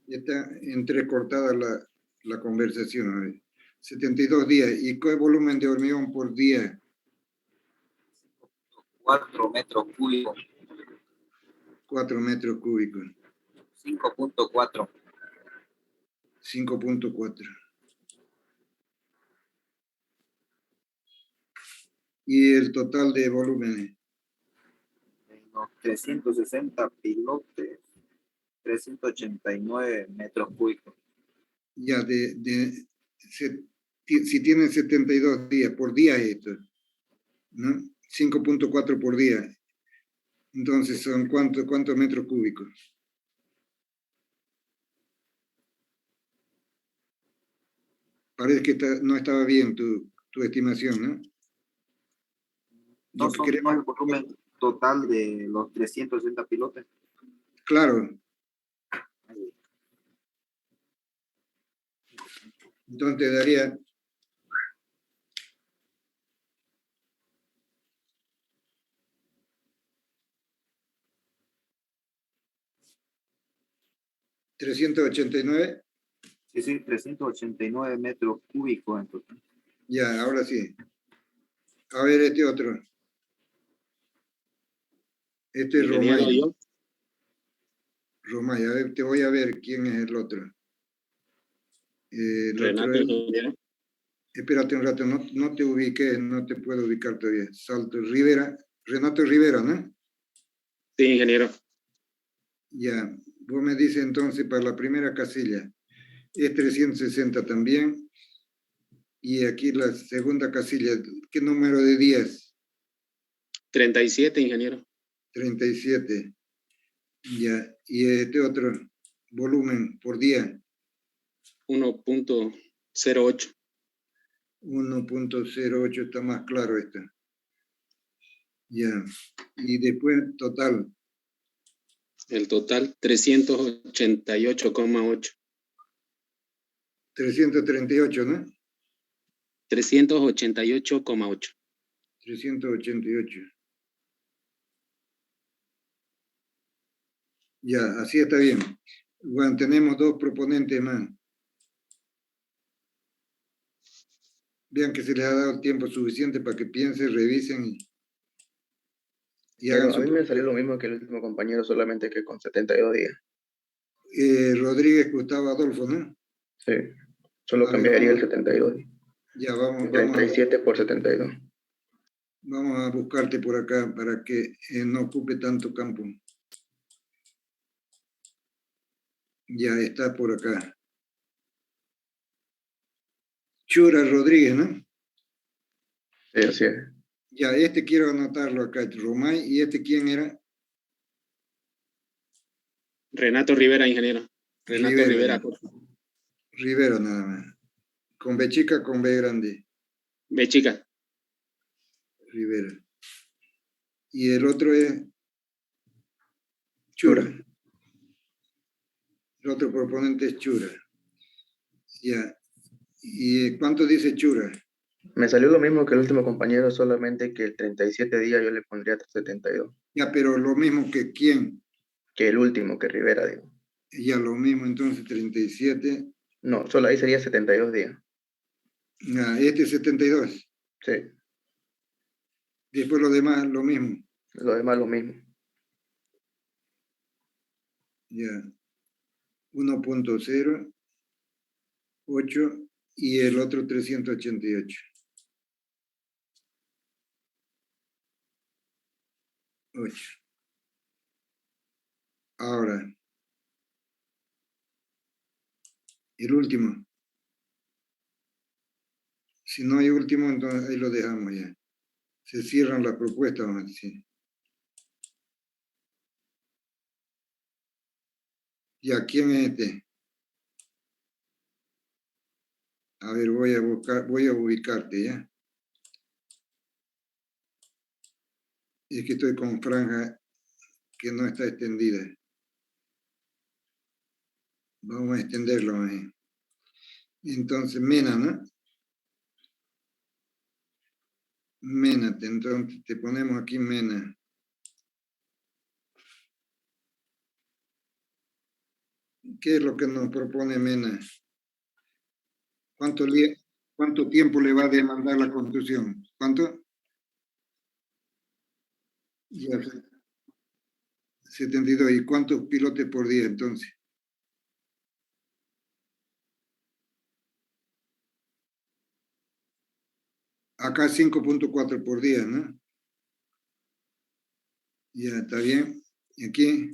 ya está entrecortada la conversación. A ver. 72 días. ¿Y qué volumen de hormigón por día? 4 metros cúbicos. 4 metros cúbicos. 5.4. 5.4. ¿Y el total de volúmenes? En los 360 pilotes, 389 metros cúbicos. Ya si tienen 72 días, por día es esto, ¿no? 5.4 por día. Entonces, ¿son cuántos metros cúbicos? Parece que no estaba bien tu estimación, ¿no? No, Lo que no es queremos, el volumen total de los 360 pilotes. claro, entonces te daría 389. Sí, 389 metros cúbicos en total. Ya, ahora sí. A ver, este otro. Este es Ingeniero, Romay. yo. Romay, a ver, te voy a ver quién es el otro. El otro Renato, es, ingeniero. espérate un rato, no te ubiqué, no te puedo ubicar todavía. Salto Rivera, Renato Rivera, ¿no? Sí, ingeniero. Ya, vos me dices entonces para la primera casilla, es 360 también, y aquí la segunda casilla, ¿qué número de días? 37, ingeniero. 37. Ya, y este otro volumen por día, 1.08. 1.08, está más claro esto. Ya, y después total, El total, 388,8. 338, ¿no? 388,8. 388. Ya, así está bien. Bueno, tenemos dos proponentes más. Vean que se les ha dado tiempo suficiente para que piensen, revisen y hagan Pero a su mí me salió propuesta. lo mismo que el último compañero, solamente que con 72 días. Rodríguez Gustavo Adolfo, ¿no? Sí, solo A ver, cambiaría el 72 días. Ya vamos, 37 por 72. vamos a buscarte por acá para que no ocupe tanto campo. Ya está por acá. Chura Rodríguez, ¿no? Sí, así es. Ya, este quiero anotarlo acá, Romay. ¿Y este quién era? Renato Rivera, ingeniero. Renato Rivera. Rivera. Rivera nada más. Con B chica, con B grande. B chica. Rivera. Y el otro es Chura. El otro proponente es Chura. Ya. ¿Y cuánto dice Chura? Me salió lo mismo que el último compañero, solamente que el 37 días yo le pondría 72. Ya, pero lo mismo que quién. Que el último, que Rivera, digo. Ya, lo mismo, entonces 37. No, solo ahí sería 72 días. Ah, este es 72. Sí, Después lo demás, lo mismo. lo demás lo mismo. Ya. 1.0, 8 y el otro 388. 8. Ahora, el último. Si no hay último, entonces ahí lo dejamos ya. Se cierran las propuestas, vamos a decir. Ya, ¿quién es este? A ver, voy a buscar, voy a ubicarte, ¿ya? Es que estoy con franja que no está extendida. Vamos a extenderlo ahí. Entonces, Mena, ¿no? Mena, entonces te ponemos aquí Mena. ¿Qué es lo que nos propone Mena? ¿Cuánto tiempo le va a demandar la construcción? ¿Cuánto? Ya, 72. ¿Y cuántos pilotes por día entonces? Acá 5.4 por día, ¿no? Ya, está bien. ¿Y aquí?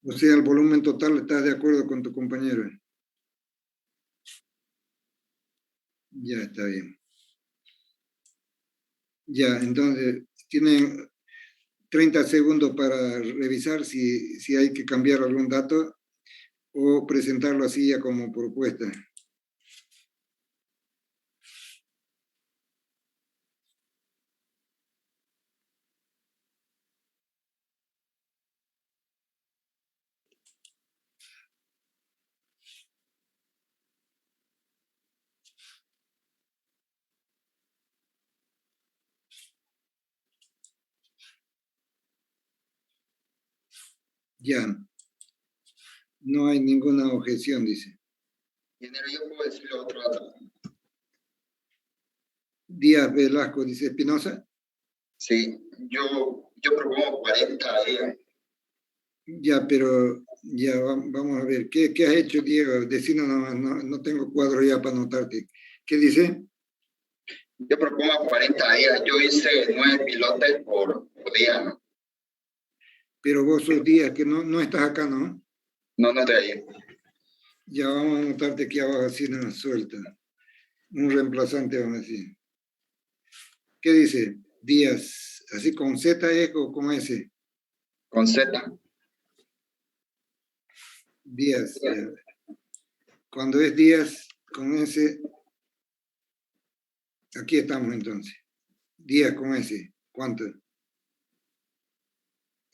O sea, el volumen total, ¿estás de acuerdo con tu compañero? Ya, está bien. Ya, entonces, tienen 30 segundos para revisar si hay que cambiar algún dato o presentarlo así ya como propuesta. Ya, no hay ninguna objeción, dice. Ingeniero, yo puedo decirle otro dato. Díaz Velasco, dice Espinosa. Sí, yo propongo 40 días. Ya, pero ya vamos a ver. ¿Qué has hecho, Diego? Decinos nomás, no tengo cuadro ya para anotarte. ¿Qué dice? Yo propongo 40 días. Yo hice 9 pilotes por día, ¿no? Pero vos sos Díaz, que no estás acá, ¿no? No estoy ahí. Ya vamos a anotarte aquí abajo, así nada suelta. Un reemplazante, vamos a decir. ¿Qué dice? Díaz, así con Z o con S. Con Z. Díaz. Ya. Cuando es Díaz con S, aquí estamos entonces. Díaz con S. ¿Cuánto?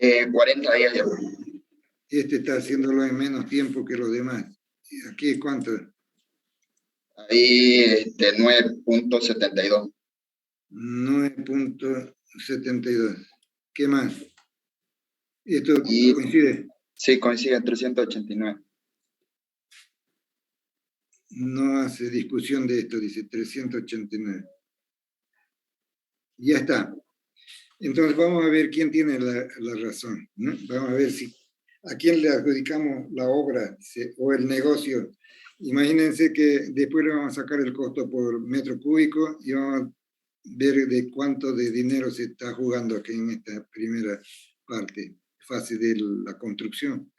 40 días ya. Este está haciéndolo en menos tiempo que los demás. Aquí, ¿cuánto? Ahí 9.72. 9.72. ¿Qué más? ¿Esto Y coincide? sí, coincide 389. No hace discusión de esto, dice 389. Ya está. Entonces vamos a ver quién tiene la razón, ¿no? Vamos a ver a quién le adjudicamos la obra o el negocio Imagínense que después le vamos a sacar el costo por metro cúbico y vamos a ver de cuánto de dinero se está jugando aquí en esta primera fase de la construcción.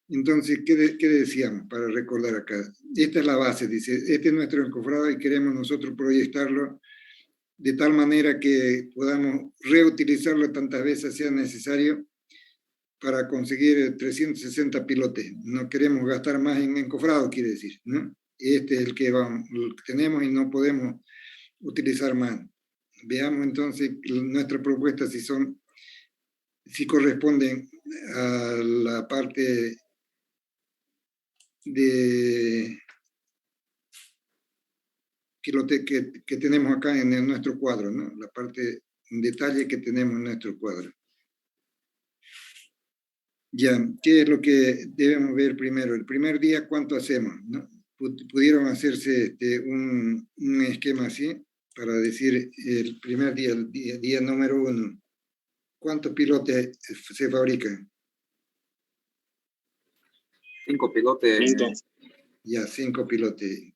Entonces, ¿qué decíamos para recordar acá? Esta es la base, dice, este es nuestro encofrado y queremos nosotros proyectarlo de tal manera que podamos reutilizarlo tantas veces sea necesario para conseguir 360 pilotes. No queremos gastar más en encofrado, quiere decir, ¿no? Este es el que tenemos y no podemos utilizar más. Veamos entonces nuestras propuestas si corresponden a la parte de que tenemos acá en nuestro cuadro, ¿no? La parte en detalle que tenemos en nuestro cuadro. Ya, ¿qué es lo que debemos ver primero? El primer día, ¿cuánto hacemos? ¿No? Pudieron hacerse un esquema así para decir el primer día, el día número 1. ¿Cuántos pilotes se fabrican? 5 pilotes. 5. Ya, 5 pilotes.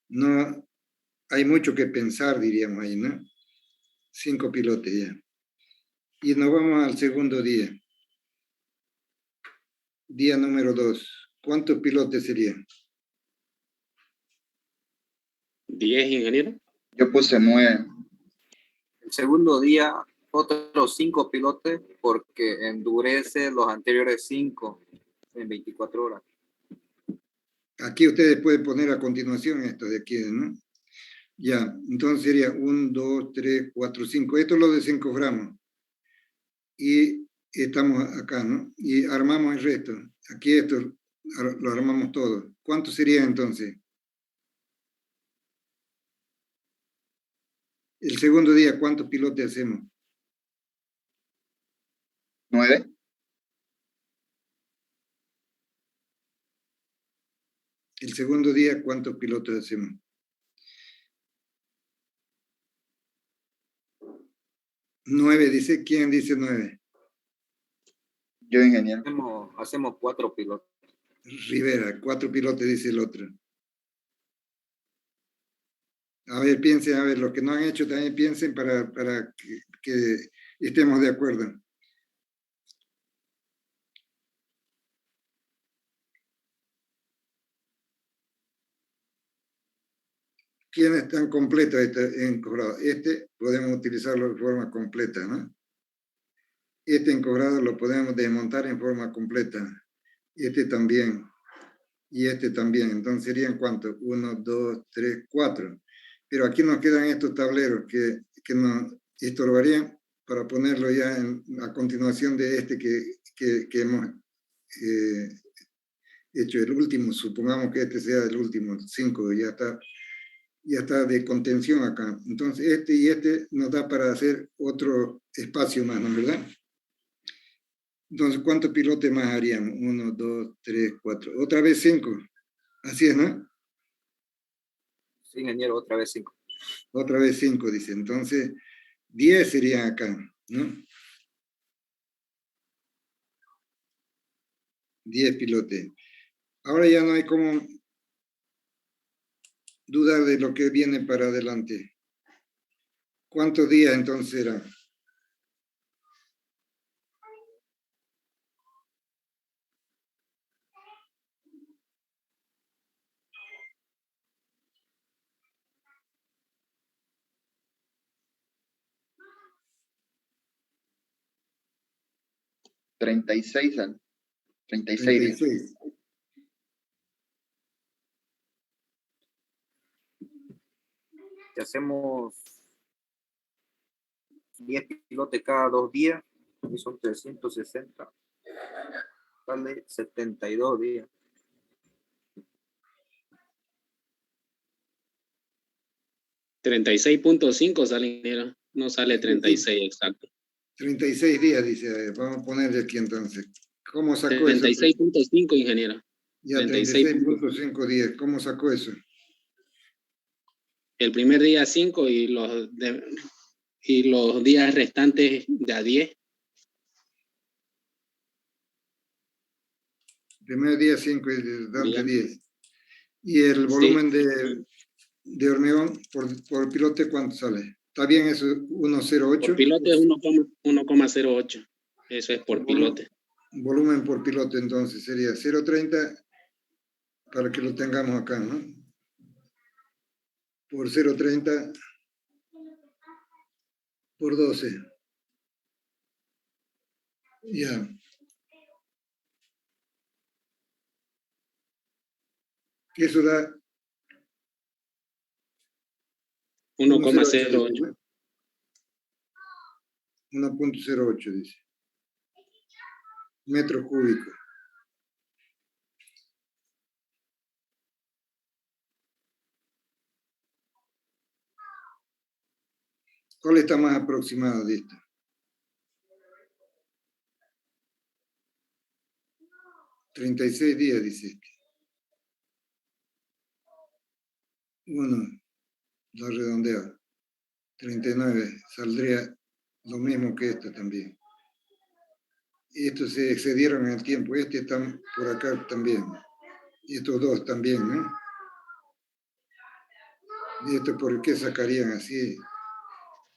No hay mucho que pensar, diríamos ahí, ¿no? 5 pilotes ya. Y nos vamos al segundo día. Día número 2. ¿Cuántos pilotes serían? 10, ingeniero. Yo puse 9. El segundo día, otros 5 pilotes porque endurece los anteriores 5 en 24 horas. Aquí ustedes pueden poner a continuación esto de aquí, ¿no? Ya, entonces sería 1, 2, 3, 4, 5. Esto lo desencoframos. Y estamos acá, ¿no? Y armamos el resto. Aquí esto lo armamos todo. ¿Cuánto sería entonces? El segundo día, ¿cuántos pilotes hacemos? 9. El segundo día, ¿cuántos pilotos hacemos? 9, dice. ¿Quién dice 9? Yo, ingeniero. Hacemos 4 pilotos. Rivera, 4 pilotos, dice el otro. A ver, piensen, a ver, los que no han hecho también piensen para que estemos de acuerdo. ¿Quiénes están completos encobrados? Este podemos utilizarlo de forma completa, ¿no? Este encobrado lo podemos desmontar en forma completa. Este también. Y este también. Entonces serían ¿cuántos? 1, 2, 3, 4. Pero aquí nos quedan estos tableros que nos estorbarían para ponerlo ya a continuación de este que hemos hecho el último. Supongamos que este sea el último, 5, ya está de contención acá. Entonces este y este nos da para hacer otro espacio más, ¿no es verdad? Entonces, ¿cuántos pilotes más haríamos? 1, 2, 3, 4. Otra vez 5. Así es, ¿no? Sí, ingeniero, otra vez 5. Otra vez 5, dice. Entonces, 10 serían acá, ¿no? 10 pilotes. Ahora ya no hay como dudar de lo que viene para adelante. ¿Cuántos días entonces será? $36. 36 días. 36. Si hacemos 10 pilotes cada 2 días, y son 360, sale 72 días. $36.5 sale, ingeniero. No sale 36 exacto. 36 días, dice. A ver, vamos a ponerle aquí entonces. ¿Cómo sacó eso? 36.5, ingeniero. Ya, 36.5 días. ¿Cómo sacó eso? El primer día 5 y los días restantes de a 10. Primer día 5 y restante Bien. 10. Y el Sí. volumen de hormigón por pilote, ¿cuánto sale? ¿Está bien eso? Por 1,08. pilote es 1,08. Eso es por pilote. Volumen por pilote, entonces sería 0,30 para que lo tengamos acá, ¿no? Por 0,30 por 12. Ya. Eso da 1,08. 1,08 dice. Metros cúbicos. ¿Cuál está más aproximado de esto? $36 días, dice. Uno, lo redondeo. 39, saldría lo mismo que esto también. Y estos se excedieron en el tiempo. Este está por acá también. Y estos dos también, ¿no? ¿Y esto por qué sacarían así?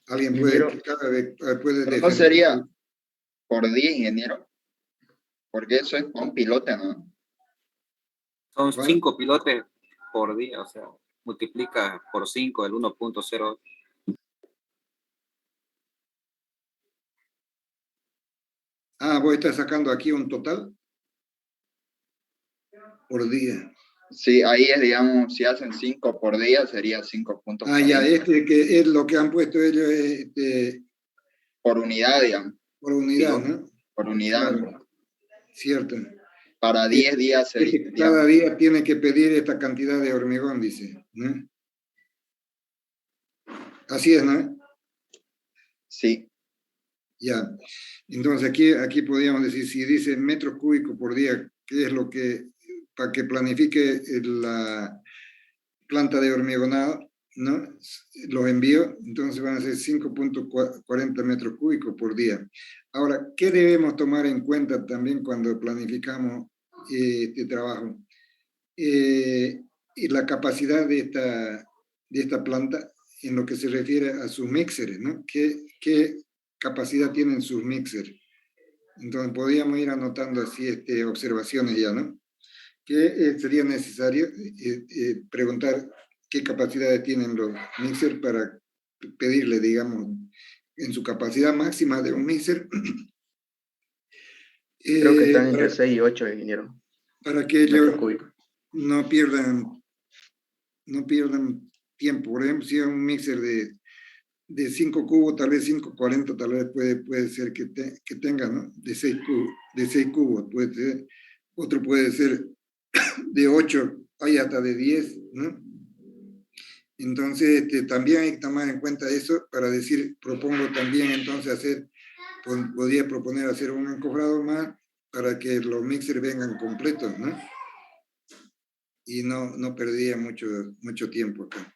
¿Alguien puede Ingeniero, explicar? Puede Pero no sería por día, ingeniero, porque eso es con un pilote, ¿no? Son ¿Cuál? 5 pilotes por día, o sea, multiplica por 5 el 1.0. Ah, vos estás sacando aquí un total por día. Sí, ahí es, digamos, si hacen 5 por día, sería 5.40. Ah, ya, este que es lo que han puesto ellos Por unidad, digamos. por unidad, Digo, ¿no? por unidad. Claro, cierto. Para 10 días Es sería, que cada día tiene que pedir esta cantidad de hormigón, dice, ¿no? Así es, ¿no? sí, Ya. Entonces aquí podríamos decir, si dice metros cúbicos por día, ¿qué es lo que, para que planifique la planta de hormigonado, ¿no? Los envíos, entonces van a ser 5,40 metros cúbicos por día. Ahora, ¿qué debemos tomar en cuenta también cuando planificamos este trabajo? Y la capacidad de esta planta en lo que se refiere a sus mixers, ¿no? ¿Qué capacidad tienen sus mixers? Entonces podríamos ir anotando así observaciones ya, ¿no? Que sería necesario preguntar qué capacidades tienen los mixers para pedirle, digamos, en su capacidad máxima de un mixer, creo que están entre para, 6 y 8, ingeniero, para que metros ellos cúbicos. no pierdan tiempo. Por ejemplo, si es un mixer de 5 cubos, tal vez 5,40, tal vez puede ser que tenga, ¿no? De 6 cubos, puede ser. Otro puede ser de 8, hay hasta de 10, ¿no? Entonces, también hay que tomar en cuenta eso para decir, propongo también entonces podría proponer hacer un encofrado más para que los mixers vengan completos, ¿no? Y no perdería mucho tiempo acá.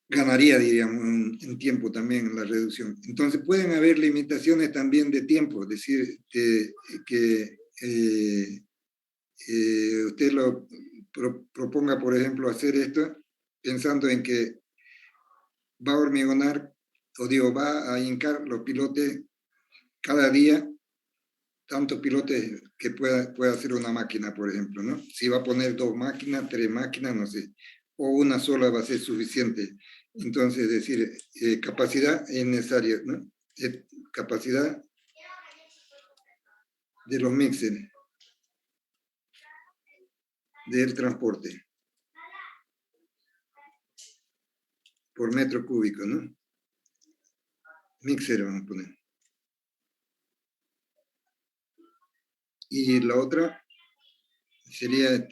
Ganaría, diríamos, en tiempo también en la reducción. Entonces pueden haber limitaciones también de tiempo, es decir, que usted lo proponga, por ejemplo, hacer esto pensando en que va a hormigonar, o digo, va a hincar los pilotes cada día, tantos pilotes que pueda hacer una máquina, por ejemplo, ¿no? Si va a poner 2 máquinas, 3 máquinas, no sé, o una sola va a ser suficiente. Entonces, es decir, capacidad es necesaria, ¿no? Capacidad de los mixers, del transporte, por metro cúbico, ¿no? Mixer vamos a poner. Y la otra sería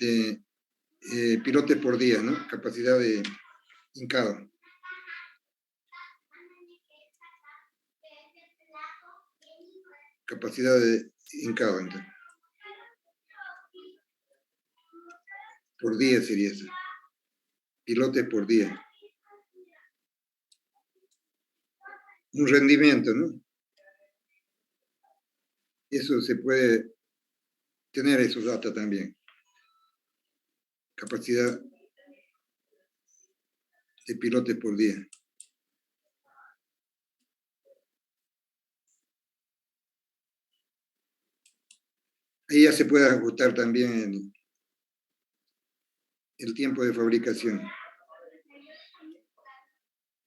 pilotes por día, ¿no? Capacidad de hincado. Capacidad de hincado, entonces. Por día sería eso. Pilotes por día. Un rendimiento, ¿no? Eso se puede tener esos datos también. Capacidad de pilotes por día. Ahí ya se puede ajustar también el tiempo de fabricación.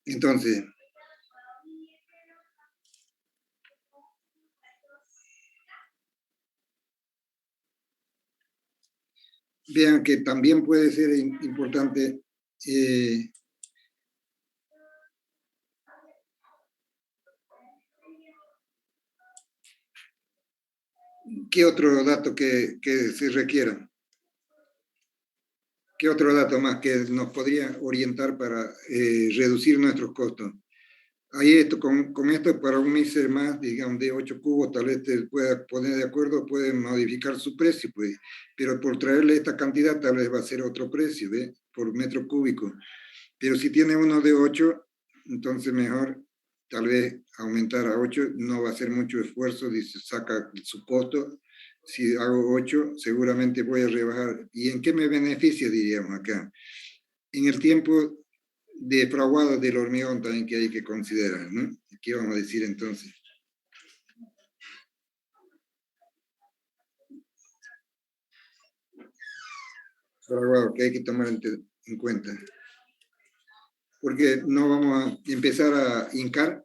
Entonces, vean que también puede ser importante ¿qué otro dato que se requiera? ¿Qué otro dato más que nos podría orientar para reducir nuestros costos? Ahí esto, con esto, para un mixer más, digamos, de 8 cubos, tal vez te pueda poner de acuerdo, puede modificar su precio, pues, pero por traerle esta cantidad tal vez va a ser otro precio, ¿ve? Por metro cúbico. Pero si tiene uno de 8, entonces mejor tal vez aumentar a 8, no va a ser mucho esfuerzo, dice, saca su costo. Si hago 8, seguramente voy a rebajar. ¿Y en qué me beneficia, diríamos acá? En el tiempo de fraguado del hormigón también que hay que considerar, ¿no? ¿Qué vamos a decir entonces? Fraguado que hay que tomar en cuenta. Porque no vamos a empezar a hincar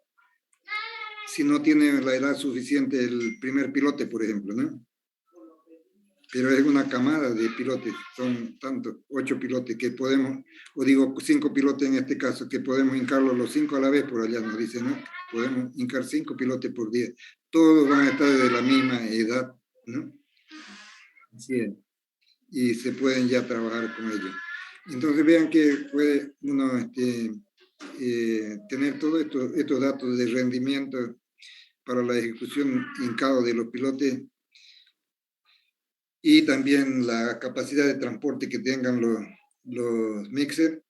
si no tiene la edad suficiente el primer pilote, por ejemplo, ¿no? Pero es una camada de pilotes, son tantos, 8 pilotes que podemos, o digo 5 pilotes en este caso, que podemos hincarlos los 5 a la vez, por allá nos dicen, ¿no? Podemos hincar 5 pilotes por día. Todos van a estar de la misma edad, ¿no? Así es. Y se pueden ya trabajar con ellos. Entonces vean que puede uno tener todos estos datos de rendimiento para la ejecución hincado de los pilotes y también la capacidad de transporte que tengan los mixers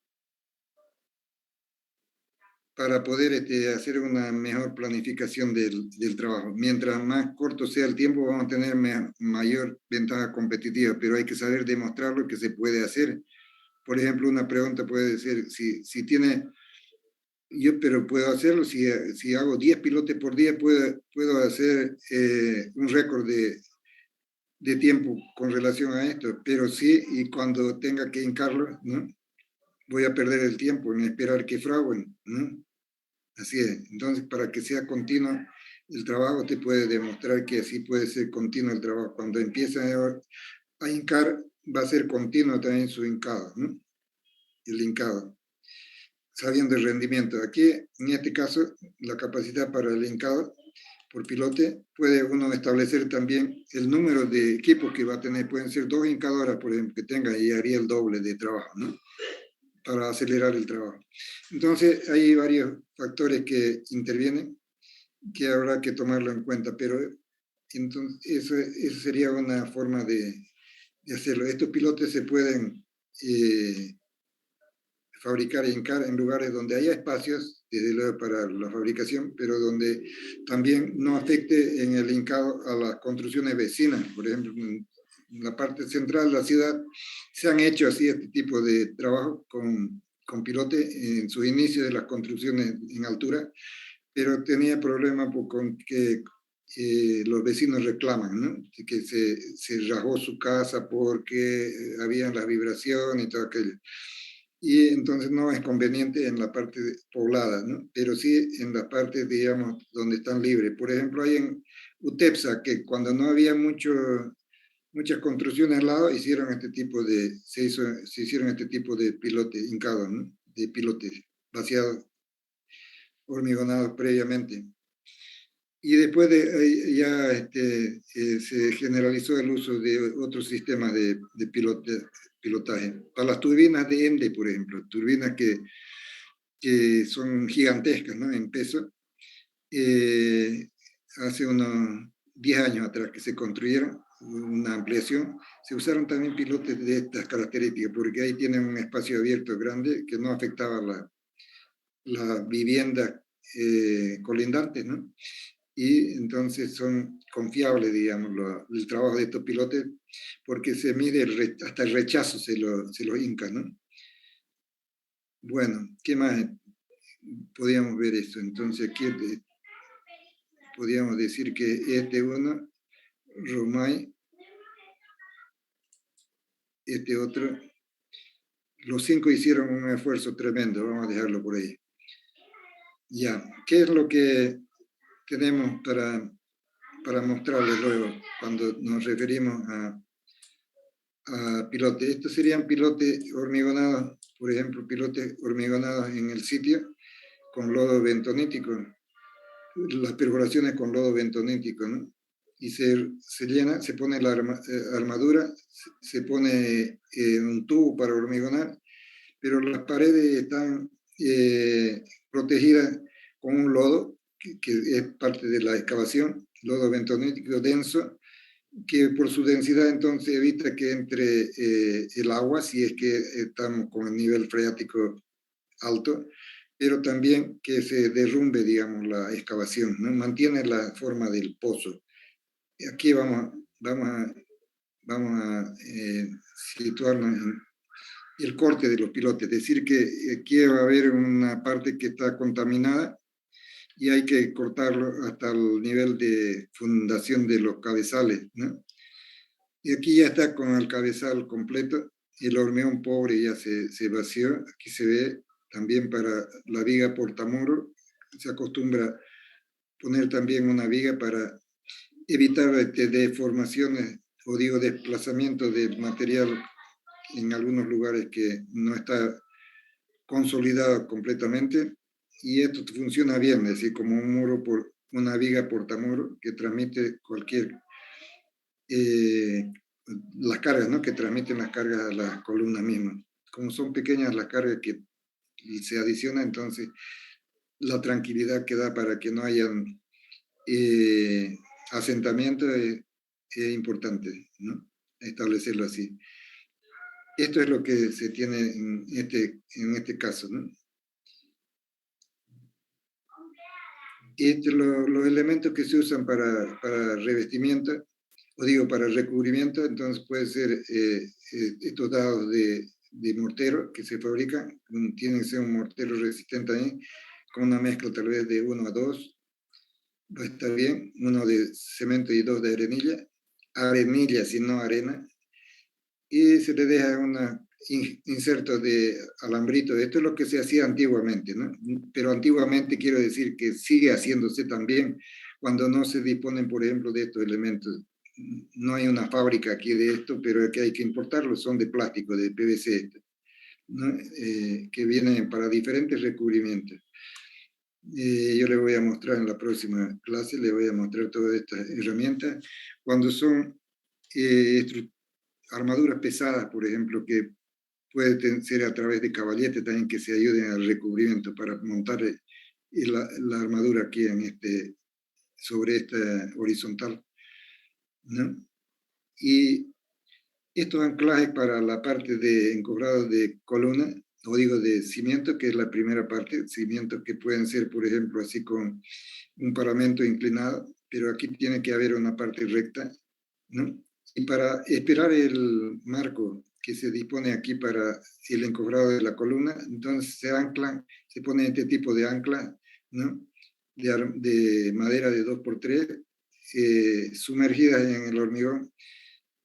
para poder hacer una mejor planificación del trabajo. Mientras más corto sea el tiempo, vamos a tener mayor ventaja competitiva, pero hay que saber demostrar lo que se puede hacer. Por ejemplo, una pregunta puede ser, si tiene, pero puedo hacerlo, si hago 10 pilotes por día, puedo hacer un récord de tiempo con relación a esto, pero sí, y cuando tenga que hincarlo, ¿no? Voy a perder el tiempo en esperar que fraguen, ¿no? Así es. Entonces, para que sea continuo el trabajo, te puede demostrar que así puede ser continuo el trabajo. Cuando empieza a hincar, va a ser continuo también su hincado, ¿no? El hincado, sabiendo el rendimiento. Aquí, en este caso, la capacidad para el hincado por pilote, puede uno establecer también el número de equipos que va a tener. Pueden ser 2 hincadoras, por ejemplo, que tenga y haría el doble de trabajo, ¿no? Para acelerar el trabajo. Entonces, hay varios factores que intervienen que habrá que tomarlo en cuenta, pero entonces eso sería una forma de hacerlo. Estos pilotes se pueden fabricar y hincar en lugares donde haya espacios, desde luego para la fabricación, pero donde también no afecte en el hincado a las construcciones vecinas. Por ejemplo, en la parte central de la ciudad se han hecho así este tipo de trabajo con pilote en sus inicios de las construcciones en altura, pero tenía problemas con que los vecinos reclaman, ¿no? Que se rajó su casa porque había las vibraciones y todo aquello. Y entonces no es conveniente en la parte poblada, ¿no? Pero sí en las partes, digamos, donde están libres. Por ejemplo, hay en Utepsa, que cuando no había muchas construcciones al lado, se hicieron este tipo de pilotes hincados, ¿no? De pilotes vaciados, hormigonados previamente. Y después se generalizó el uso de otros sistemas de pilotaje. Para las turbinas de ENDE, por ejemplo, turbinas que son gigantescas, ¿no? En peso, hace unos 10 años atrás que se construyeron una ampliación, se usaron también pilotes de estas características, porque ahí tienen un espacio abierto grande que no afectaba la vivienda colindante, ¿no? y entonces son confiables, digamos, el trabajo de estos pilotes, porque se mide hasta el rechazo se lo hinca, ¿no? Bueno, ¿qué más podíamos ver esto? Entonces aquí podríamos decir que este uno, Romay, este otro, los 5 hicieron un esfuerzo tremendo, vamos a dejarlo por ahí. Ya, ¿qué es lo que tenemos para mostrarles luego cuando nos referimos a pilotes? Estos serían pilotes hormigonados, por ejemplo, pilotes hormigonados en el sitio con lodo bentonítico, las perforaciones con lodo bentonítico, ¿no? Y se llena, se pone la armadura, se pone un tubo para hormigonar, pero las paredes están protegidas con un lodo, que es parte de la excavación, lodo bentonítico denso, que por su densidad entonces evita que entre el agua, si es que estamos con el nivel freático alto, pero también que se derrumbe, digamos, la excavación, ¿no? Mantiene la forma del pozo. Aquí vamos a situarnos en el corte de los pilotes, es decir, que aquí va a haber una parte que está contaminada y hay que cortarlo hasta el nivel de fundación de los cabezales, ¿no? Y aquí ya está con el cabezal completo, el hormigón pobre ya se vació, aquí se ve también para la viga portamuro, se acostumbra poner también una viga para evitar deformaciones o digo desplazamiento de material en algunos lugares que no está consolidado completamente, y esto funciona bien, es decir, como un muro por una viga portamuro que transmite cualquier las cargas, ¿no? Que transmiten las cargas a la columna misma. Como son pequeñas las cargas que se adicionan, entonces la tranquilidad que da para que no hayan asentamientos es importante, ¿no? Establecerlo así. Esto es lo que se tiene en este caso, ¿no? Los elementos que se usan para revestimiento, o digo para recubrimiento, entonces puede ser estos dados de mortero que se fabrican, tienen que ser un mortero resistente ahí, con una mezcla tal vez de 1 a 2, va a estar bien, 1 de cemento y 2 de arenilla, si no arena, y se le deja un inserto de alambrito. Esto es lo que se hacía antiguamente, ¿no? Pero antiguamente quiero decir que sigue haciéndose también cuando no se disponen, por ejemplo, de estos elementos. No hay una fábrica aquí de esto, pero que hay que importarlos, son de plástico, de PVC, ¿no? Que vienen para diferentes recubrimientos. Yo le voy a mostrar en la próxima clase, le voy a mostrar todas estas herramientas. Cuando son armaduras pesadas, por ejemplo, que puede ser a través de caballetes también que se ayuden al recubrimiento para montar la armadura aquí sobre esta horizontal, ¿no? Y estos anclajes para la parte de encobrado de columna, o digo de cimiento, que es la primera parte, cimiento que pueden ser, por ejemplo, así con un paramento inclinado, pero aquí tiene que haber una parte recta, ¿no? Y para esperar el marco que se dispone aquí para el encobrado de la columna, entonces se anclan, se pone este tipo de ancla, ¿no? De madera de 2x3, sumergidas en el hormigón,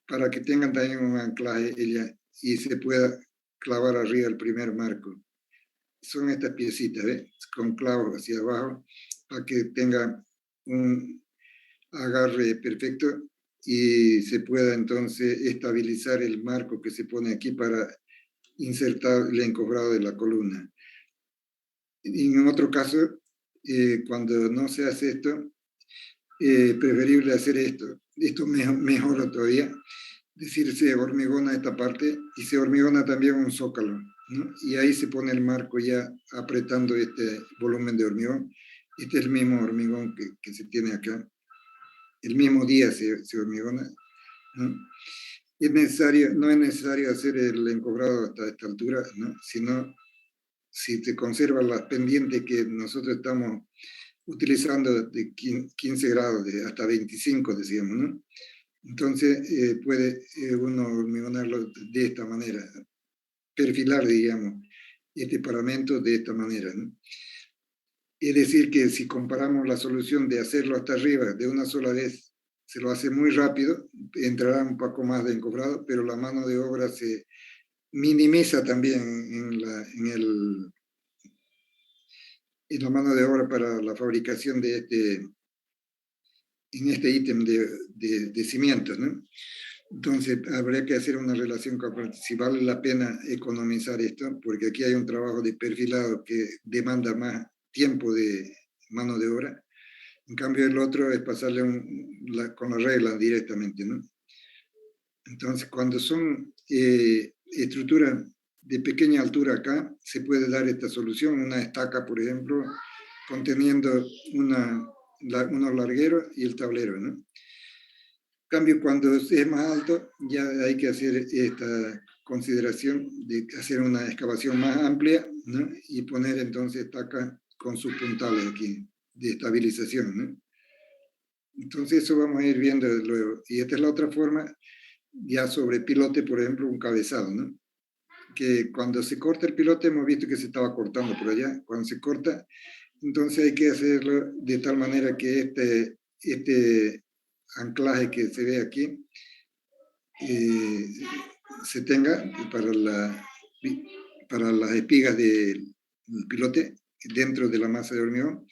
para que tengan también un anclaje y se pueda clavar arriba el primer marco. Son estas piecitas, ¿ves? Con clavos hacia abajo, para que tenga un agarre perfecto y se pueda entonces estabilizar el marco que se pone aquí para insertar el encobrado de la columna. Y en otro caso, cuando no se hace esto, preferible hacer esto. Esto mejor todavía, es decir, se hormigona esta parte y se hormigona también un zócalo, ¿no? Y ahí se pone el marco ya apretando este volumen de hormigón. Este es el mismo hormigón que se tiene acá. El mismo día se hormigona, ¿no? No es necesario hacer el encobrado hasta esta altura, ¿no? Sino si se conservan las pendientes que nosotros estamos utilizando de 15 grados hasta 25, decíamos, ¿no? Entonces puede uno hormigonarlo de esta manera, perfilar, digamos, este paramento de esta manera, ¿no? Es decir, que si comparamos la solución de hacerlo hasta arriba de una sola vez, se lo hace muy rápido, entrará un poco más de encofrado, pero la mano de obra se minimiza también en la mano de obra para la fabricación de este ítem de cimientos, ¿no? Entonces, habría que hacer una relación con si vale la pena economizar esto, porque aquí hay un trabajo de perfilado que demanda más tiempo de mano de obra. En cambio, el otro es pasarle con la regla directamente, ¿no? Entonces, cuando son estructuras de pequeña altura acá, se puede dar esta solución, una estaca, por ejemplo, conteniendo unos largueros y el tablero, ¿no? En cambio, cuando es más alto, ya hay que hacer esta consideración de hacer una excavación más amplia, ¿no? Y poner entonces estaca con sus puntales aquí, de estabilización, ¿no? Entonces eso vamos a ir viendo luego. Y esta es la otra forma, ya sobre pilote, por ejemplo, un cabezado, ¿no? Que cuando se corta el pilote, hemos visto que se estaba cortando por allá, cuando se corta, entonces hay que hacerlo de tal manera que este anclaje que se ve aquí se tenga para las espigas del pilote dentro de la masa de hormigón,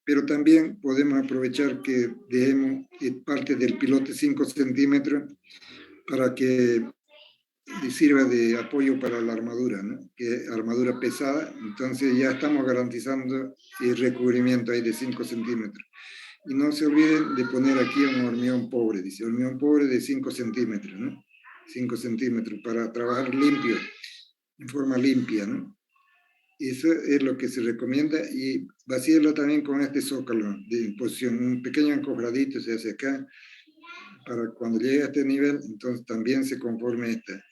pero también podemos aprovechar que dejemos parte del pilote 5 centímetros para que sirva de apoyo para la armadura, ¿no? Que es armadura pesada, entonces ya estamos garantizando el recubrimiento ahí de 5 centímetros. Y no se olviden de poner aquí un hormigón pobre, dice hormigón pobre de 5 centímetros, ¿no? 5 centímetros para trabajar limpio, en forma limpia, ¿no? Eso es lo que se recomienda y vacíelo también con este zócalo de imposición, un pequeño encofradito se hace acá, para cuando llegue a este nivel, entonces también se conforme esta.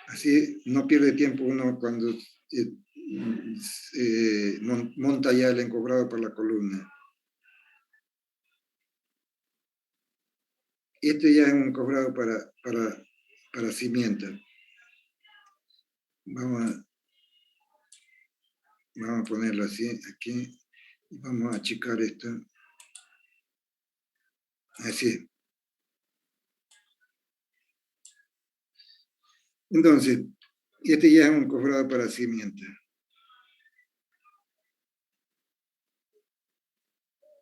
Así no pierde tiempo uno cuando monta ya el encofrado para la columna. Este ya es un encofrado para cimiento. Vamos a ponerlo así, aquí, y vamos a achicar esto. Así. Entonces, este ya es un encofrado para cimiento.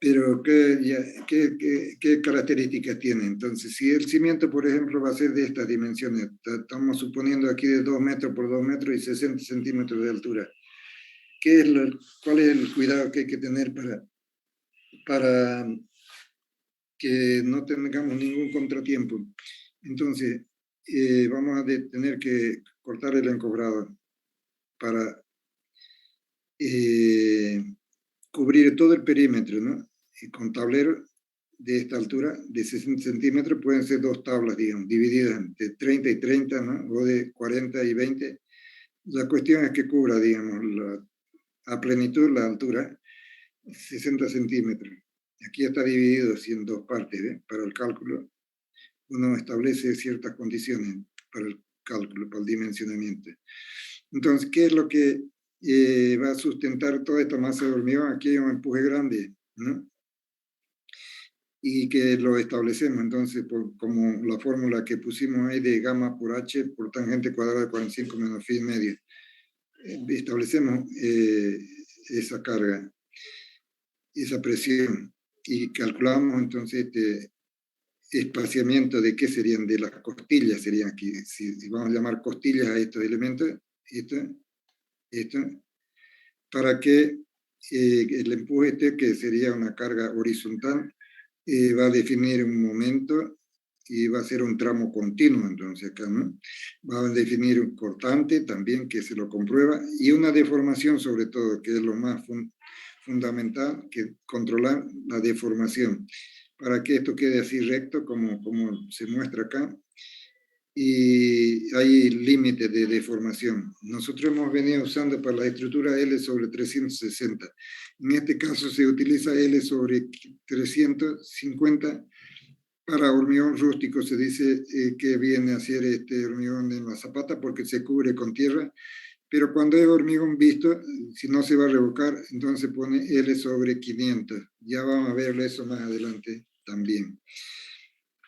Pero, ¿qué características tiene? Entonces, si el cimiento, por ejemplo, va a ser de estas dimensiones, estamos suponiendo aquí de 2 metros por 2 metros y 60 centímetros de altura. ¿Cuál es el cuidado que hay que tener para que no tengamos ningún contratiempo? Entonces, vamos a tener que cortar el encofrado para cubrir todo el perímetro, ¿no? Y con tablero de esta altura, de 60 centímetros, pueden ser 2 tablas, digamos, divididas de 30 y 30, ¿no? O de 40 y 20. La cuestión es que cubra, digamos, a plenitud la altura, 60 centímetros. Aquí está dividido así en 2 partes, ¿eh? Para el cálculo. Uno establece ciertas condiciones para el cálculo, para el dimensionamiento. Entonces, ¿qué es lo que va a sustentar toda esta masa de hormigón? Aquí hay un empuje grande, ¿no? Y que lo establecemos, entonces, como la fórmula que pusimos ahí de gamma por h por tangente cuadrada de 45 menos phi media. Establecemos esa carga, esa presión, y calculamos entonces este espaciamiento de qué serían, de las costillas, serían aquí, si vamos a llamar costillas a estos elementos, esto, para que el empuje que sería una carga horizontal, va a definir un momento y va a ser un tramo continuo, entonces acá, ¿no? Va a definir un cortante también, que se lo comprueba, y una deformación sobre todo, que es lo más fundamental, que controlar la deformación, para que esto quede así recto, como se muestra acá. y hay límites de deformación. Nosotros hemos venido usando para la estructura L sobre 360. En este caso se utiliza L sobre 350. Para hormigón rústico se dice que viene a ser este hormigón en la zapata porque se cubre con tierra, pero cuando es hormigón visto, si no se va a revocar, entonces pone L sobre 500. Ya vamos a ver eso más adelante también.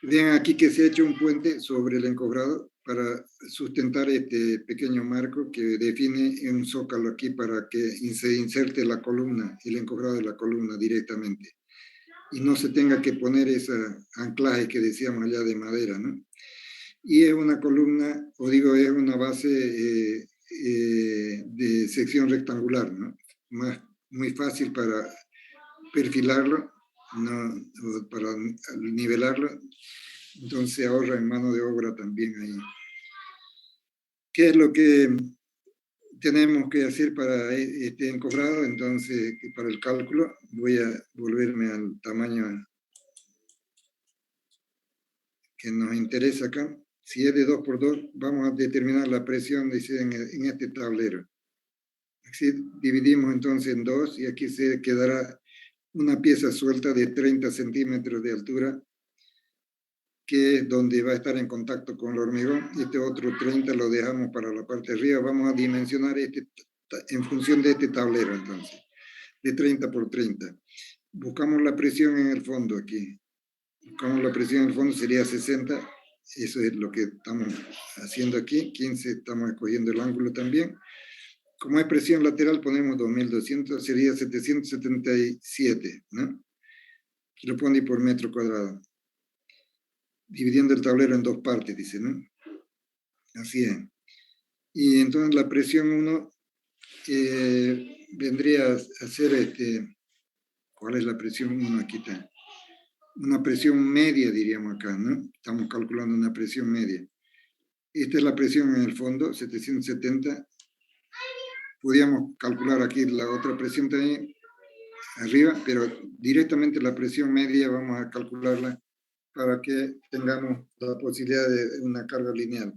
Vean aquí que se ha hecho un puente sobre el encofrado para sustentar este pequeño marco que define un zócalo aquí para que se inserte la columna, el encofrado de la columna directamente. Y no se tenga que poner ese anclaje que decíamos allá de madera, ¿no? Y es una columna, o digo, es una base de sección rectangular, ¿no? Muy fácil para perfilarlo, no, para nivelarlo, entonces ahorra en mano de obra también ahí. ¿Qué es lo que tenemos que hacer para este encofrado? Entonces, para el cálculo, voy a volverme al tamaño que nos interesa acá. Si es de 2x2, vamos a determinar la presión dice, en este tablero. Así dividimos entonces en 2 y aquí se quedará una pieza suelta de 30 centímetros de altura, que es donde va a estar en contacto con el hormigón. Este otro 30 lo dejamos para la parte de arriba. Vamos a dimensionar este en función de este tablero, entonces, de 30 por 30. Buscamos la presión en el fondo aquí. Buscamos la presión en el fondo, sería 60. Eso es lo que estamos haciendo aquí. 15, estamos escogiendo el ángulo también. Como es presión lateral, ponemos 2200, sería 777, ¿no? Lo pone por metro cuadrado. Dividiendo el tablero en 2 partes, dice, ¿no? Así es. Y entonces la presión 1 vendría a ser, ¿cuál es la presión 1? Aquí está. Una presión media, diríamos acá, ¿no? Estamos calculando una presión media. Esta es la presión en el fondo, 770. Podríamos calcular aquí la otra presión también, arriba, pero directamente la presión media vamos a calcularla para que tengamos la posibilidad de una carga lineal.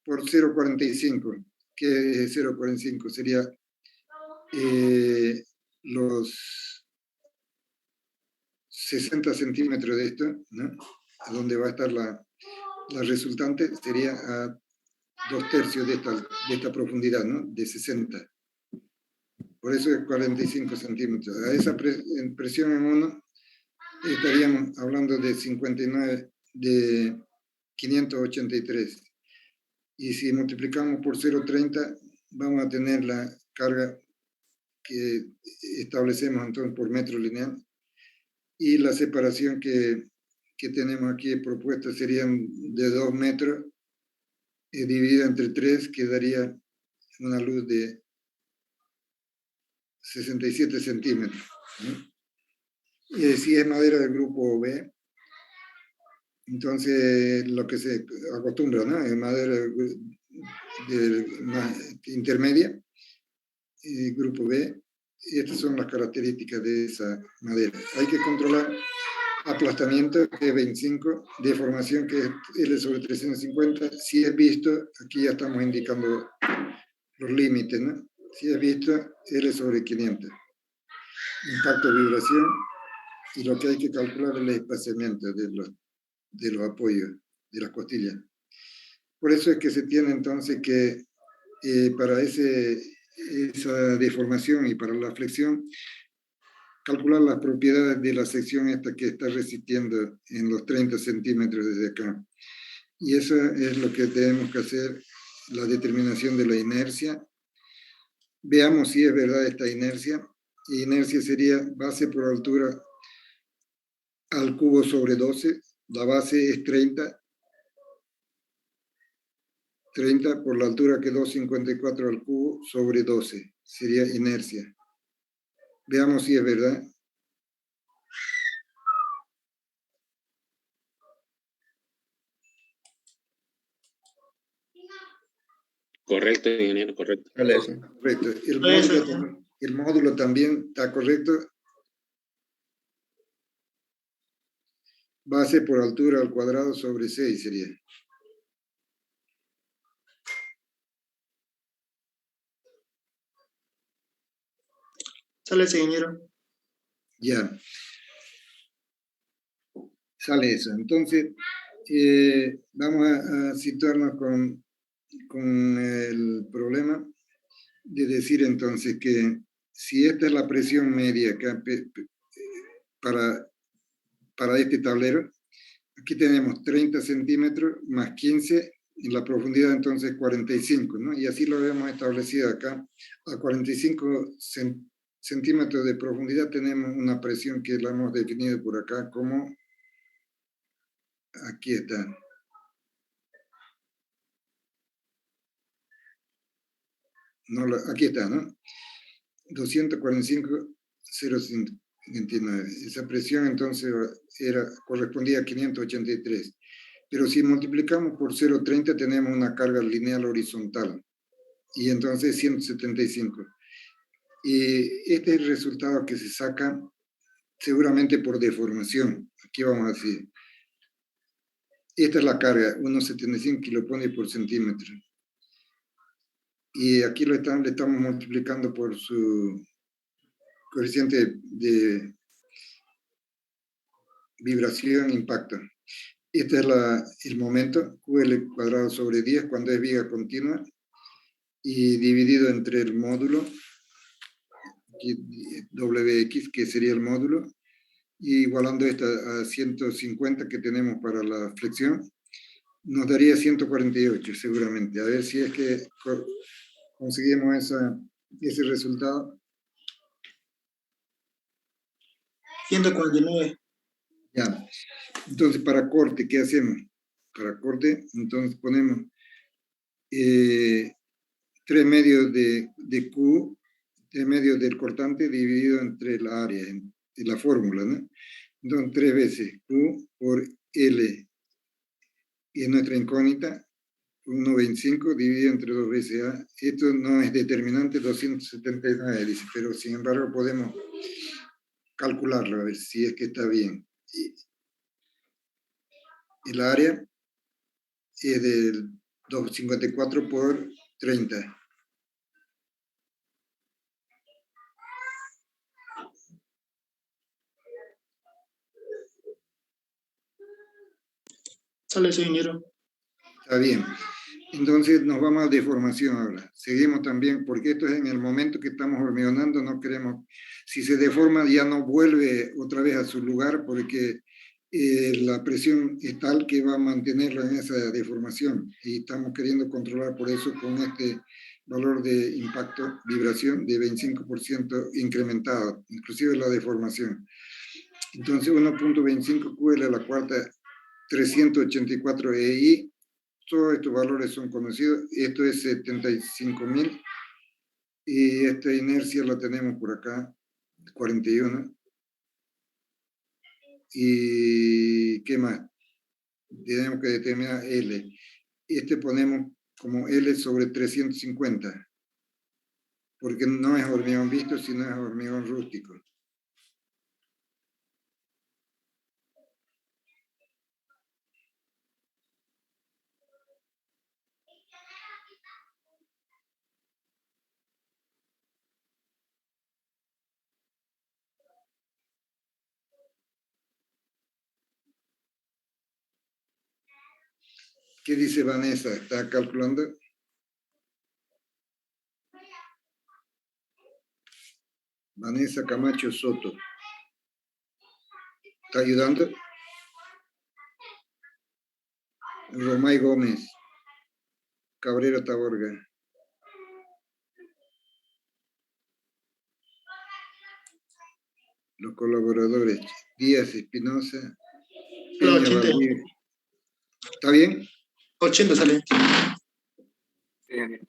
Por 0,45. ¿Qué es 0,45? Sería los 60 centímetros de esto, ¿no? A donde va a estar la resultante, sería a 2/3 de esta profundidad, ¿no? De 60. Por eso es 45 centímetros. A esa presión en 1 estaríamos hablando de 59, de 583. Y si multiplicamos por 0,30, vamos a tener la carga que establecemos entonces por metro lineal. Y la separación que tenemos aquí propuesta serían de 2 metros, dividida entre 3, que daría una luz de 67 centímetros, ¿no? Si es madera del grupo B, entonces lo que se acostumbra, ¿no? Es madera intermedia, grupo B. Estas son las características de esa madera. Hay que controlar aplastamiento, que es 25, deformación, que es L sobre 350. Si es visto, aquí ya estamos indicando los límites, ¿no? Si es visto, L sobre 500. Impacto, vibración, y lo que hay que calcular es el espaciamiento de los apoyos, de las costillas. Por eso es que se tiene entonces que para esa deformación y para la flexión, calcular las propiedades de la sección esta que está resistiendo en los 30 centímetros desde acá. Y eso es lo que tenemos que hacer, la determinación de la inercia. Veamos si es verdad esta inercia. Inercia sería base por altura al cubo sobre 12. La base es 30. 30 por la altura que 254 al cubo sobre 12. Sería inercia. Veamos si es verdad. Correcto, ingeniero, correcto. Dale eso. Correcto. Eso. El módulo también está correcto. Base por altura al cuadrado sobre 6 sería. Sale ese ingeniero. Ya. Sale eso. Entonces, vamos a situarnos con el problema de decir entonces que si esta es la presión media acá para este tablero, aquí tenemos 30 centímetros más 15, en la profundidad entonces 45, ¿no? Y así lo habíamos establecido acá. A 45 centímetros de profundidad tenemos una presión que la hemos definido por acá como, aquí está. No, aquí está, ¿no? 245,029. Esa presión entonces correspondía a 583. Pero si multiplicamos por 0,30 tenemos una carga lineal horizontal. Y entonces 175. Y este es el resultado que se saca seguramente por deformación. Aquí vamos a decir. Esta es la carga, 1,75 kiloponios por centímetro. Y aquí le estamos multiplicando por su coeficiente de vibración, impacto. Este es el momento, QL cuadrado sobre 10, cuando es viga continua, y dividido entre el módulo, WX, que sería el módulo, y igualando esta a 150 que tenemos para la flexión, nos daría 148 seguramente. A ver si es que conseguimos ese resultado. 149. Ya. Entonces, para corte, ¿qué hacemos? Para corte, entonces ponemos 3 medios de Q, 3 medios del cortante dividido entre la área, en la fórmula, ¿no? Entonces, 3 veces Q por L, y es nuestra incógnita, 1,25 dividido entre 2 veces A. Esto no es determinante, 279 dice, pero sin embargo podemos calcularlo, a ver si es que está bien. El área es del 254 por 30. Sale ese ingeniero. Está bien. Entonces nos vamos a deformación ahora. Seguimos también, porque esto es en el momento que estamos hormigonando, no queremos, si se deforma ya no vuelve otra vez a su lugar, porque la presión es tal que va a mantenerlo en esa deformación. Y estamos queriendo controlar por eso con este valor de impacto, vibración de 25% incrementado, inclusive la deformación. Entonces 1.25 QL a la cuarta, 384 EI. Todos estos valores son conocidos. Esto es 75.000. Y esta inercia la tenemos por acá, 41. ¿Y qué más? Tenemos que determinar L. Este ponemos como L sobre 350. Porque no es hormigón visto, sino es hormigón rústico. ¿Qué dice Vanessa? ¿Está calculando? Vanessa Camacho Soto. ¿Está ayudando? Romay Gómez. Cabrera Taborga. Los colaboradores. Díaz Espinosa. Claro, Peña 80. Valdivia. ¿Está bien? 80 sale. Sí, ingeniero.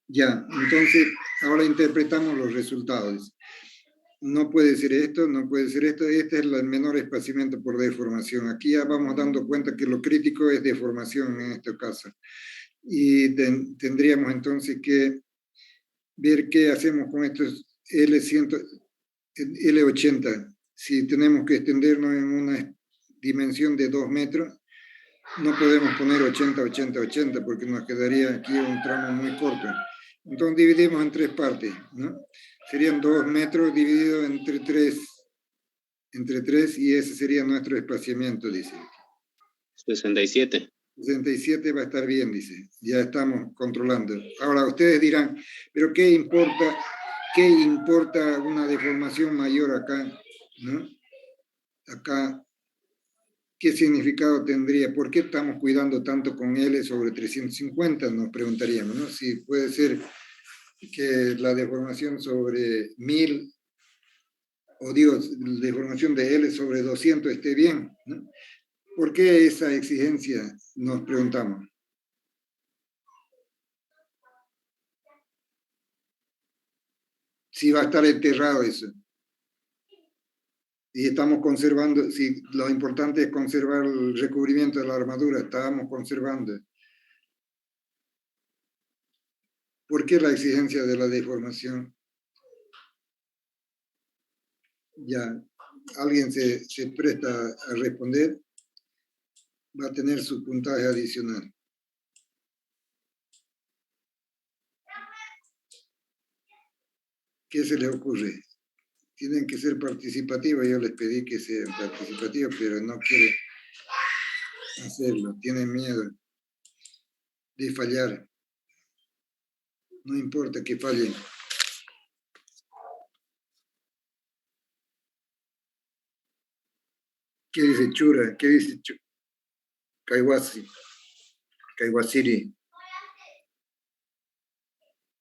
Ya, entonces ahora interpretamos los resultados. No puede ser esto, no puede ser esto. Este es el menor espaciamiento por deformación. Aquí ya vamos dando cuenta que lo crítico es deformación en este caso. Y tendríamos entonces que ver qué hacemos con estos L80. Si tenemos que extendernos en una dimensión de 2 metros, no podemos poner 80, 80, 80 porque nos quedaría aquí un tramo muy corto. Entonces dividimos en 3 partes, ¿no? Serían 2 metros dividido entre 3. Entre 3 y ese sería nuestro espaciamiento, dice. 67. 67 va a estar bien, dice. Ya estamos controlando. Ahora, ustedes dirán, ¿pero qué importa una deformación mayor acá? ¿No? Acá, ¿qué significado tendría? ¿Por qué estamos cuidando tanto con L sobre 350? Nos preguntaríamos, ¿no? Si puede ser que la deformación sobre 1000, o digo, la deformación de L sobre 200 esté bien, ¿no? ¿Por qué esa exigencia? Nos preguntamos. Si va a estar enterrado eso. Y estamos conservando, si lo importante es conservar el recubrimiento de la armadura, estábamos conservando. ¿Por qué la exigencia de la deformación? Ya, alguien se presta a responder, va a tener su puntaje adicional. ¿Qué se les ocurre? Tienen que ser participativos, yo les pedí que sean participativos, pero no quieren hacerlo, tienen miedo de fallar. No importa que fallen. ¿Qué dice Chura? ¿Qué dice Kaiwasiri?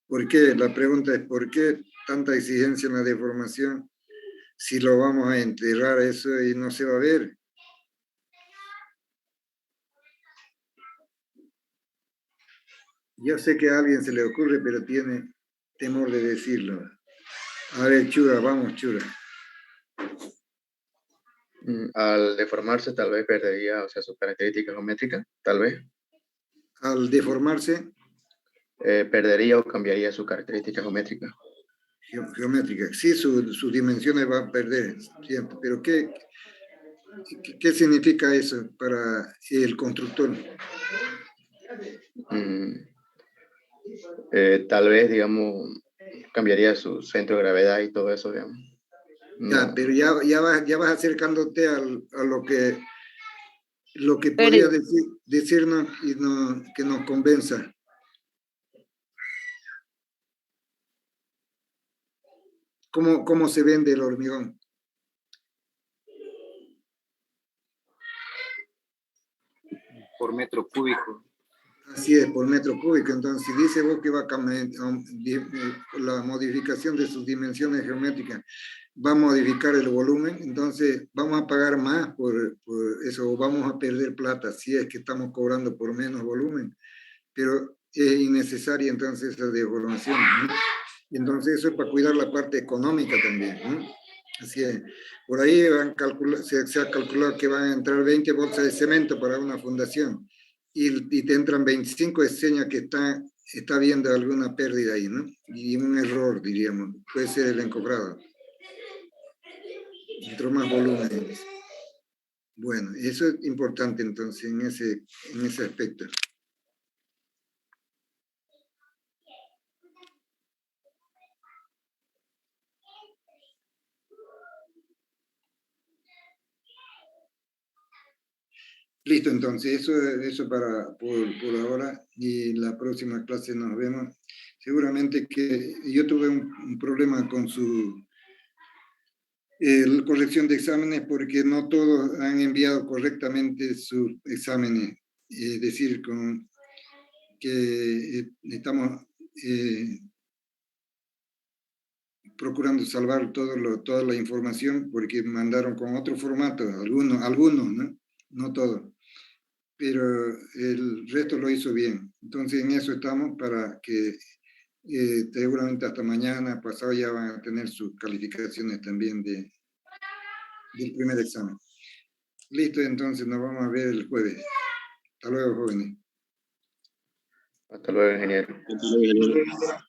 ¿Por qué? La pregunta es ¿por qué tanta exigencia en la deformación si lo vamos a enterrar eso y no se va a ver? Yo sé que a alguien se le ocurre, pero tiene temor de decirlo. A ver, Chura, vamos, Chura. Al deformarse tal vez perdería, o sea, sus características geométricas, tal vez. Al deformarse, Perdería o cambiaría su característica geométrica. geométrica. Sí, sus dimensiones van a perder siempre, pero ¿qué significa eso para el constructor? Tal vez, digamos, cambiaría su centro de gravedad y todo eso, digamos. Ya, No. pero ya vas acercándote a lo que podría decirnos y que nos convenza. ¿Cómo se vende el hormigón? Por metro cúbico. Así es, por metro cúbico. Entonces, si dice vos que va a cambiar la modificación de sus dimensiones geométricas, va a modificar el volumen, entonces vamos a pagar más por eso, o vamos a perder plata si es que estamos cobrando por menos volumen. Pero es innecesaria entonces esa deformación, ¿no? Entonces eso es para cuidar la parte económica también, ¿no? Así es. Por ahí se ha calculado que van a entrar 20 bolsas de cemento para una fundación y te entran 25, es seña que está viendo alguna pérdida ahí, ¿no? Y un error, diríamos, puede ser el encofrado. Entró más volumen. Bueno, eso es importante entonces en ese aspecto. Listo, entonces, eso por ahora, y la próxima clase nos vemos. Seguramente que yo tuve un problema con su corrección de exámenes porque no todos han enviado correctamente sus exámenes. Es decir, que estamos procurando salvar toda la información porque mandaron con otro formato, algunos, ¿no? No todos. Pero el resto lo hizo bien. Entonces en eso estamos para que seguramente hasta mañana, pasado ya van a tener sus calificaciones también del primer examen. Listo, entonces nos vamos a ver el jueves. Hasta luego, jóvenes. Hasta luego, ingeniero. Hasta luego, ingeniero.